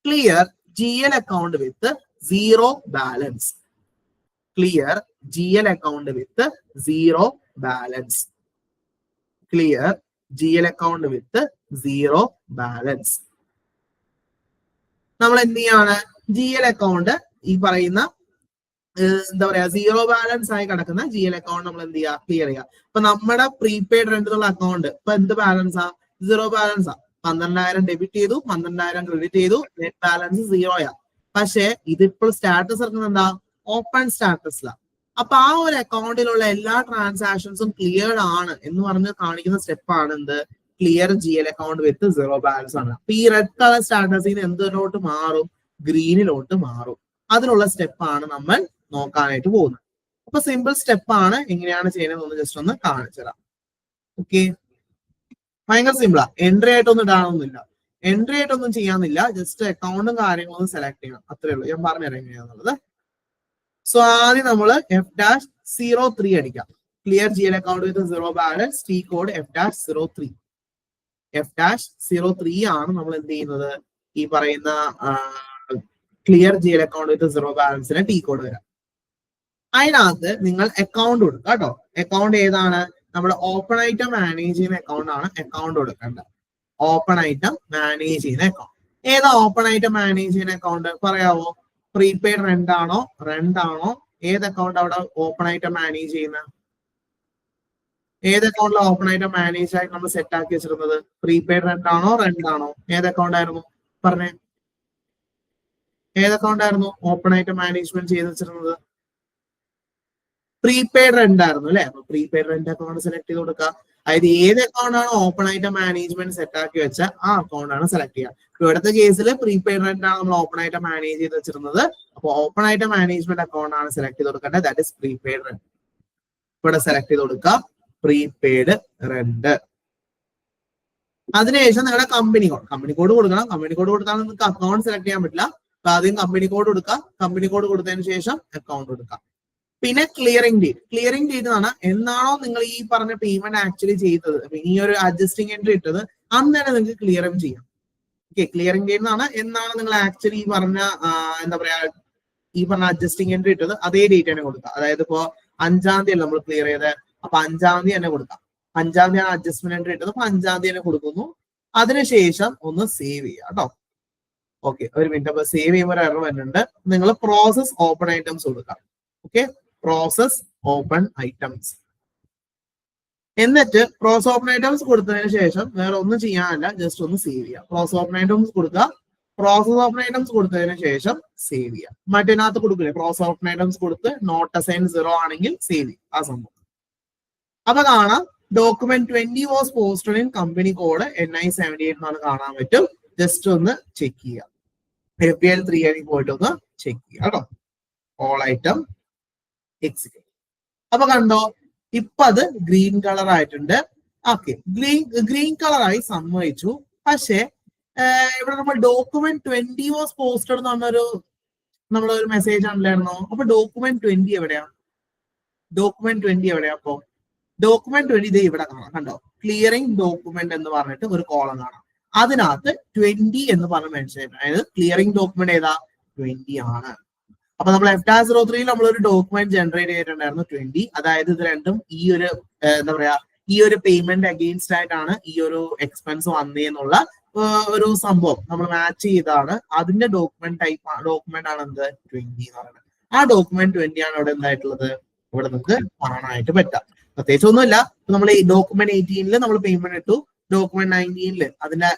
clear GL account with 0 balance. Clear GL account with 0 balance. Clear GL account with 0 balance. നമ്മൾ എന്ത് ചെയ്യാണ്? GL അക്കൗണ്ട് ഈ പറയുന്ന എന്താ പറയാ 0 ബാലൻസ് ആയി കിടക്കുന്ന GL അക്കൗണ്ട് നമ്മൾ എന്ത് ചെയ്യുക? ക്ലിയർ ചെയ്യുക. ഇപ്പൊ നമ്മുടെ പ്രീപെയ്ഡ് റെന്റിനുള്ള അക്കൗണ്ട് ഇപ്പൊ എന്ത് ബാലൻസാ? 0 ബാലൻസാ. 12,000 ഡെബിറ്റ് ചെയ്തു, 12,000 ക്രെഡിറ്റ് ചെയ്തു, നെറ്റ് ബാലൻസ് 0യാ. പക്ഷെ ഇതിപ്പോൾ സ്റ്റാറ്റസ് ഇറക്കുന്നത് എന്താ? ഓപ്പൺ സ്റ്റാറ്റസിലാണ്. അപ്പൊ ആ ഒരു അക്കൗണ്ടിലുള്ള എല്ലാ ട്രാൻസാക്ഷൻസും ക്ലിയർഡ് ആണ് എന്ന് പറഞ്ഞ് കാണിക്കുന്ന സ്റ്റെപ്പാണ് എന്ത്? Clear GL account with 0 balance ആണ്. അപ്പൊ ഈ റെഡ് കളർ സ്റ്റാറ്റസിൽ നിന്ന് എന്തിലോട്ട് മാറും? ഗ്രീനിലോട്ട് മാറും. അതിനുള്ള സ്റ്റെപ്പാണ് നമ്മൾ നോക്കാനായിട്ട് പോകുന്നത്. അപ്പൊ സിമ്പിൾ സ്റ്റെപ്പാണ്. എങ്ങനെയാണ് ചെയ്യുന്നത് ജസ്റ്റ് ഒന്ന് കാണിച്ചു തരാം. ഓക്കെ, ഭയങ്കര സിമ്പിളാ. എൻട്രി ആയിട്ടൊന്നും ഇടാനൊന്നുമില്ല, എൻട്രി ആയിട്ടൊന്നും ചെയ്യാന്നില്ല. ജസ്റ്റ് അക്കൗണ്ടും കാര്യങ്ങളും സെലക്ട് ചെയ്യണം, അത്രേ ഉള്ളൂ. ഞാൻ പറഞ്ഞുതരാം എങ്ങനെയാന്നുള്ളത്. സോ ആദ്യം നമ്മൾ F-03 അടിക്കാം. Clear GL account with 0 balance, T code F-03. F-03 ആണ് നമ്മൾ എന്ത് ചെയ്യുന്നത്? ഈ പറയുന്ന clear GL account with 0 ബാലൻസിന് T code വരാം. അതിനകത്ത് നിങ്ങൾ അക്കൗണ്ട് കൊടുക്കുക കേട്ടോ. അക്കൗണ്ട് ഏതാണ്? നമ്മുടെ ഓപ്പൺ ഐറ്റം മാനേജ് ചെയ്യുന്ന അക്കൗണ്ട് ആണ് അക്കൗണ്ട് കൊടുക്കേണ്ടത്. ഓപ്പൺ ഐറ്റം മാനേജ് ചെയ്യുന്ന അക്കൗണ്ട് ഏതാ? ഓപ്പൺ ഐറ്റം മാനേജ് ചെയ്യുന്ന അക്കൗണ്ട് പറയാവോ? പ്രീപെയ്ഡ് റെന്റ് ആണോ, ഏത് അക്കൗണ്ട് അവിടെ ഓപ്പൺ ഐറ്റം മാനേജ് ചെയ്യുന്ന? ഏത് അക്കൗണ്ടിലാണ് ഓപ്പൺ ഐറ്റം മാനേജ് ആയി നമ്മൾ സെറ്റ് ആക്കി വെച്ചിരുന്നത്? പ്രീപെയ്ഡ് റെന്റ് ആണോ, ഏത് അക്കൗണ്ട് ആയിരുന്നു? പറഞ്ഞേ, ഏത് അക്കൗണ്ട് ആയിരുന്നു ഓപ്പൺ ഐറ്റം മാനേജ്മെന്റ് ചെയ്ത് വെച്ചിരുന്നത്? പ്രീപെയ്ഡ് റെന്റ് ആയിരുന്നു അല്ലെ? അപ്പൊ പ്രീപെയ്ഡ് റെന്റ് അക്കൗണ്ട് സെലക്ട് ചെയ്ത് കൊടുക്കുക. അതായത് ഏത് അക്കൗണ്ട് ആണോ ഓപ്പൺ ഐറ്റം മാനേജ്മെന്റ് സെറ്റ് ആക്കി വെച്ച ആ അക്കൗണ്ട് ആണ് സെലക്ട് ചെയ്യുക. ഇവിടുത്തെ കേസിൽ പ്രീപെയ്ഡ് റെന്റ് ആണ് നമ്മൾ ഓപ്പൺ ഐറ്റം മാനേജ് ചെയ്ത് വെച്ചിരുന്നത്. അപ്പൊ ഓപ്പൺ ഐറ്റം മാനേജ്മെന്റ് അക്കൗണ്ട് ആണ് സെലക്ട് ചെയ്ത് കൊടുക്കേണ്ടത്. That is prepaid rent. ഇവിടെ സെലക്ട് ചെയ്ത് കൊടുക്കുക പ്രീപെയ്ഡ് റെന്റ്. അതിനുശേഷം നിങ്ങളുടെ കമ്പനി കോഡ് കൊടുക്കണം. കമ്പനി കോഡ് കൊടുത്താൽ നിങ്ങൾക്ക് അക്കൗണ്ട് സെലക്ട് ചെയ്യാൻ പറ്റില്ല. അപ്പൊ ആദ്യം കമ്പനി കോഡ് കൊടുക്കുക. കമ്പനി കോഡ് കൊടുത്തതിന് ശേഷം അക്കൗണ്ട് കൊടുക്കുക. പിന്നെ ക്ലിയറിംഗ് ഡേറ്റ് എന്ന് പറഞ്ഞാൽ എന്നാണോ നിങ്ങൾ ഈ പറഞ്ഞ പേയ്മെന്റ് ആക്ച്വലി ചെയ്തത്, ഈ ഒരു അഡ്ജസ്റ്റിംഗ് എൻട്രി ഇട്ടത്, അന്ന് തന്നെ നിങ്ങൾക്ക് ക്ലിയറും ചെയ്യാം. ഓക്കെ, ക്ലിയറിംഗ് ഡേറ്റ് എന്ന് പറഞ്ഞാൽ എന്നാണ് നിങ്ങൾ ആക്ച്വലി ഈ പറഞ്ഞ എന്താ പറയാ ഈ പറഞ്ഞ അഡ്ജസ്റ്റിംഗ് എൻട്രി ഇട്ടത് അതേ ഡേറ്റ് തന്നെ കൊടുക്കുക. അതായത് ഇപ്പോ 5-ാം തീയതി നമ്മൾ ക്ലിയർ ചെയ്തത്, അപ്പൊ 5-ാം തീയതി തന്നെ കൊടുക്കാം. 5-ാം തീയതി ആണ് അഡ്ജസ്റ്റ്മെന്റ് എൻട്രി ഇട്ടത്, അപ്പൊ 5-ാം തീയതി തന്നെ കൊടുക്കുന്നു. അതിനുശേഷം ഒന്ന് സേവ് ചെയ്യുക കേട്ടോ. ഓക്കെ, ഒരു മിനിറ്റ്. അപ്പൊ സേവ് ചെയ്യുമ്പോൾ ഒരു എറർ വരുന്നുണ്ട്. നിങ്ങൾ പ്രോസസ് ഓപ്പൺ ഐറ്റംസ് കൊടുക്കാം. Okay, process open items. എന്നിട്ട് പ്രോസസ് ഓപ്പൺ ഐറ്റംസ് കൊടുത്തതിന് ശേഷം വേറെ ഒന്നും ചെയ്യാനല്ല, ജസ്റ്റ് ഒന്ന് സേവ് ചെയ്യാം. പ്രോസസ് ഓപ്പൺ ഐറ്റംസ് കൊടുക്കുക. പ്രോസസ് ഓപ്പൺ ഐറ്റംസ് കൊടുത്തതിന് ശേഷം സേവ് ചെയ്യാം. മറ്റേനകത്ത് കൊടുക്കില്ലേ, പ്രോസസ് ഓപ്പൺ ഐറ്റംസ് കൊടുത്ത് നോട്ട് അസൈൻ 0 ആണെങ്കിൽ സേവ് ചെയ്യും ആ സംഭവം. അപ്പൊ കാണാം document 20 was posted in company code NI78 എന്നാണ് കാണാൻ പറ്റും. ജസ്റ്റ് ഒന്ന് ചെക്ക് ചെയ്യാം. FPL 3 പോയിട്ട് ഒന്ന് ചെക്ക് ചെയ്യാം കേട്ടോ. All item execute. അപ്പൊ കണ്ടോ, ഇപ്പൊ അത് ഗ്രീൻ കളർ ആയിട്ടുണ്ട്. ഓക്കെ, ഗ്രീൻ കളറായി സമ്മതിച്ചു. പക്ഷെ ഇവിടെ നമ്മൾ ഡോക്യുമെന്റ് 20 വാസ് പോസ്റ്റഡ് എന്ന് പറഞ്ഞൊരു നമ്മളൊരു മെസ്സേജ് ആണല്ലായിരുന്നോ? അപ്പൊ ഡോക്യുമെന്റ് 20 എവിടെയാ? അപ്പൊ ഡോക്യുമെന്റ് 20 ഇത് ഇവിടെ കാണാം. കണ്ടോ, ക്ലിയറിംഗ് ഡോക്യുമെന്റ് എന്ന് പറഞ്ഞിട്ട് ഒരു കോളം കാണാം. അതിനകത്ത് 20 എന്ന് പറഞ്ഞ മെൻഷൻ ചെയ്യണം. അതായത് ക്ലിയറിംഗ് ഡോക്യുമെന്റ് ഏതാ? 20 ആണ്. അപ്പൊ നമ്മൾ F-03 നമ്മൾ ഒരു ഡോക്യുമെന്റ് ജനറേറ്റ് ചെയ്തിട്ടുണ്ടായിരുന്നു 20. അതായത് ഇത് രണ്ടും ഈ ഒരു എന്താ പറയാ ഈ ഒരു പേയ്മെന്റ് അഗെയിൻസ്റ്റ് ആയിട്ടാണ് ഈ ഒരു എക്സ്പെൻസ് വന്നേന്നുള്ള ഒരു സംഭവം നമ്മൾ മാച്ച് ചെയ്താണ്. അതിന്റെ ഡോക്യുമെന്റ് ആണ് എന്ത് 20 എന്ന് പറയുന്നത്. ആ ഡോക്യുമെന്റ് 20 ആണ് ഇവിടെ എന്തായിട്ടുള്ളത്, ഇവിടെ നമുക്ക് കാണാനായിട്ട് പറ്റാം. പ്രത്യേകിച്ച് ഒന്നുമില്ല. നമ്മൾ ഈ ഡോക്യുമെന്റ് 18 നമ്മൾ പേയ്മെന്റ് ഇട്ടു, ഡോക്യുമെന്റ് 19 അതിന്റെ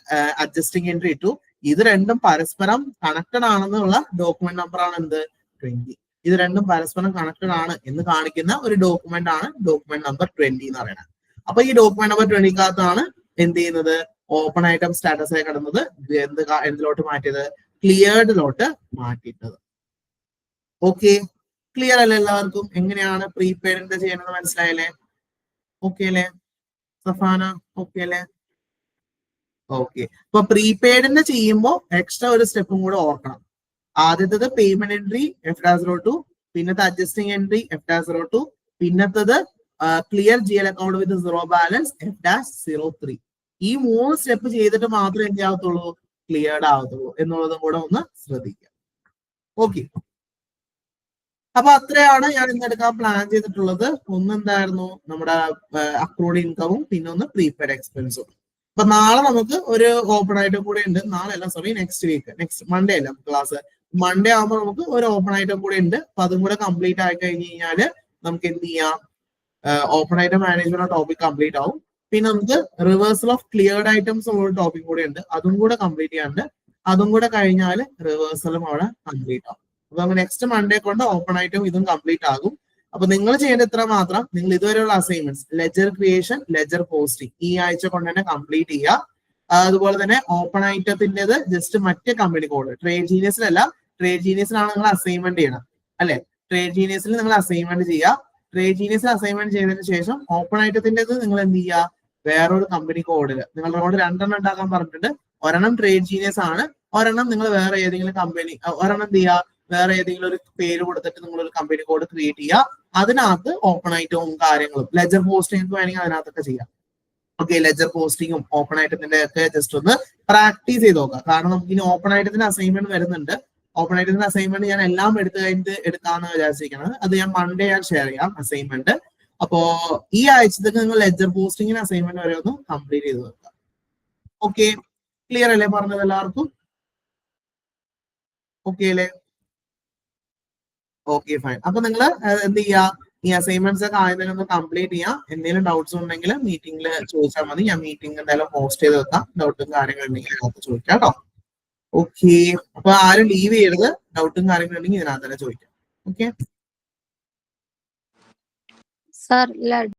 അഡ്ജസ്റ്റിംഗ് എൻട്രി ഇട്ടു. ഇത് രണ്ടും പരസ്പരം കണക്റ്റഡ് ആണെന്നുള്ള ഡോക്യുമെന്റ് നമ്പർ ആണ് എന്ത് 20. ഇത് രണ്ടും പരസ്പരം കണക്റ്റഡ് ആണ് എന്ന് കാണിക്കുന്ന ഒരു ഡോക്യുമെന്റ് ആണ് ഡോക്യുമെന്റ് നമ്പർ 20 എന്ന് പറയുന്നത്. അപ്പൊ ഈ ഡോക്യുമെന്റ് നമ്പർ 20 എന്ത് ചെയ്യുന്നത്, ഓപ്പൺ ഐറ്റം സ്റ്റാറ്റസ് ആയി കിടന്നത് എന്തിലോട്ട് മാറ്റിയത്, ക്ലിയർഡിലോട്ട് മാറ്റിയിട്ടത്. ഓക്കെ, ക്ലിയർ അല്ലേ എല്ലാവർക്കും? എങ്ങനെയാണ് പ്രീപെയ്ഡിന്റെ ചെയ്യുന്നത് മനസ്സിലായല്ലേ? ഓക്കെ അല്ലേ സഫാന? ഓക്കെ അല്ലേ? ഓക്കെ, അപ്പൊ പ്രീപെയ്ഡിന് ചെയ്യുമ്പോൾ എക്സ്ട്രാ ഒരു സ്റ്റെപ്പും കൂടെ ഓർക്കണം. ആദ്യത്തത് പേയ്മെന്റ് എൻട്രി F-02, പിന്നത്തെ അഡ്ജസ്റ്റിംഗ് എൻട്രി F-02, പിന്നത്തത് clear GL account with 0 balance F-03. ഈ 3 സ്റ്റെപ്പ് ചെയ്തിട്ട് മാത്രമേ എന്ത് ആവത്തുള്ളൂ, ക്ലിയർഡ് ആവത്തുള്ളൂ എന്നുള്ളതും കൂടെ ഒന്ന് ശ്രദ്ധിക്കുക. ഓക്കെ, അപ്പൊ അത്രയാണ് ഞാൻ ഇന്ന് എടുക്കാൻ പ്ലാൻ ചെയ്തിട്ടുള്ളത്. ഒന്ന് എന്തായിരുന്നു നമ്മുടെ അക്രൂഡ് ഇൻകമും, പിന്നെ ഒന്ന് പ്രീപെയ്ഡ് എക്സ്പെൻസും. അപ്പൊ നാളെ നമുക്ക് ഒരു ഓപ്പൺ ഐറ്റം കൂടെ ഉണ്ട്. നാളെ അല്ല, sorry, next week, next Monday അല്ല ക്ലാസ്. മൺഡേ ആകുമ്പോൾ നമുക്ക് ഒരു ഓപ്പൺ ഐറ്റം കൂടെ ഉണ്ട്. അപ്പൊ അതും കൂടെ കംപ്ലീറ്റ് ആയി കഴിഞ്ഞ് കഴിഞ്ഞാല് നമുക്ക് എന്ത് ചെയ്യാം, open item management topic complete ആവും. പിന്നെ നമുക്ക് റിവേഴ്സൽ ഓഫ് ക്ലിയർഡ് ഐറ്റംസ് ഉള്ള ടോപ്പിക് കൂടെ ഉണ്ട്, അതും കൂടെ കംപ്ലീറ്റ് ചെയ്യാണ്ട്. അതും കൂടെ കഴിഞ്ഞാൽ റിവേഴ്സലും അവിടെ കംപ്ലീറ്റ് ആവും. അപ്പൊ നമുക്ക് നെക്സ്റ്റ് മൺഡേ കൊണ്ട് ഓപ്പൺ ഐറ്റം ഇതും കംപ്ലീറ്റ് ആകും. അപ്പൊ നിങ്ങൾ ചെയ്യേണ്ട ഇത്ര മാത്രം, നിങ്ങൾ ഇതുവരെയുള്ള assignments ledger creation, ledger posting ഈ ആഴ്ച കൊണ്ട് തന്നെ കംപ്ലീറ്റ് ചെയ്യുക. അതുപോലെ തന്നെ ഓപ്പൺ ഐറ്റത്തിൻ്റെത് ജസ്റ്റ് മറ്റേ കമ്പനി കോഡ്, ട്രേഡ് ജീനിയസിലല്ല, ട്രേഡ് ജീനിയസിലാണ് നിങ്ങൾ അസൈൻമെന്റ് ചെയ്യണം അല്ലെ. ട്രേഡ് ജീനിയസിൽ നിങ്ങൾ അസൈൻമെന്റ് ചെയ്യുക. ട്രേഡ് ജീനിയസിൽ അസൈൻമെന്റ് ചെയ്തതിനു ശേഷം ഓപ്പൺ ഐറ്റത്തിൻ്റെത് നിങ്ങൾ എന്ത് ചെയ്യുക, വേറൊരു കമ്പനി കോഡിൽ നിങ്ങളുടെ കോഡ് 2 ഉണ്ടാക്കാൻ പറഞ്ഞിട്ടുണ്ട്. ഒരെണ്ണം ട്രേഡ് ജീനിയസ് ആണ്, ഒരെണ്ണം നിങ്ങൾ വേറെ ഏതെങ്കിലും കമ്പനി, ഒരെണ്ണം എന്ത് ചെയ്യുക, വേറെ ഏതെങ്കിലും ഒരു പേര് കൊടുത്തിട്ട് നിങ്ങൾ ഒരു കമ്പനി കോഡ് ക്രിയേറ്റ് ചെയ്യുക. അതിനകത്ത് ഓപ്പൺ ഐറ്റവും കാര്യങ്ങളും ലെജർ പോസ്റ്റിംഗ് വേണമെങ്കിൽ അതിനകത്തൊക്കെ ചെയ്യാം. ഓക്കെ, ലെജർ പോസ്റ്റിംഗും ഓപ്പൺ ഐറ്റത്തിന്റെ ഒക്കെ ജസ്റ്റ് ഒന്ന് പ്രാക്ടീസ് ചെയ്ത് നോക്കുക. കാരണം നമുക്ക് ഇനി ഓപ്പൺ ഐറ്റത്തിന്റെ അസൈൻമെന്റ് വരുന്നുണ്ട്. ഓപ്പൺ ഐറ്റത്തിന്റെ അസൈൻമെന്റ് ഞാൻ എല്ലാം എടുത്തു കഴിഞ്ഞിട്ട് എടുക്കാന്ന് വിചാരിച്ചിരിക്കുന്നത്. അത് ഞാൻ മൺഡേ ഞാൻ ഷെയർ ചെയ്യാം അസൈൻമെന്റ്. അപ്പോ ഈ ആഴ്ചത്തേക്ക് നിങ്ങൾ ലെജർ പോസ്റ്റിംഗിന് അസൈൻമെന്റ് വരെ ഒന്ന് കംപ്ലീറ്റ് ചെയ്ത് വെക്കുക. ഓക്കെ, ക്ലിയർ അല്ലേ പറഞ്ഞത് എല്ലാവർക്കും? ഓക്കെ അല്ലേ? Okay, fine. അപ്പൊ നിങ്ങൾ എന്ത് ചെയ്യുക, ഈ അസൈൻമെന്റ്സ് ഒക്കെ ആദ്യം ഒന്ന് കംപ്ലീറ്റ് ചെയ്യാം. എന്തെങ്കിലും ഡൗട്ട്സ് ഉണ്ടെങ്കിൽ മീറ്റിംഗിൽ ചോദിച്ചാൽ മതി. ഞാൻ മീറ്റിംഗ് എന്തായാലും പോസ്റ്റ് ചെയ്ത് വെക്കാം. ഡൗട്ടും കാര്യങ്ങളും ഉണ്ടെങ്കിൽ അതിനകത്ത് ചോദിക്കാം കേട്ടോ. ഓക്കെ, അപ്പൊ ആരും ലീവ് ചെയ്യരുത്. ഡൗട്ടും കാര്യങ്ങളും ഉണ്ടെങ്കിൽ ഇതിനകത്ത് തന്നെ ചോദിക്കാം. Okay sir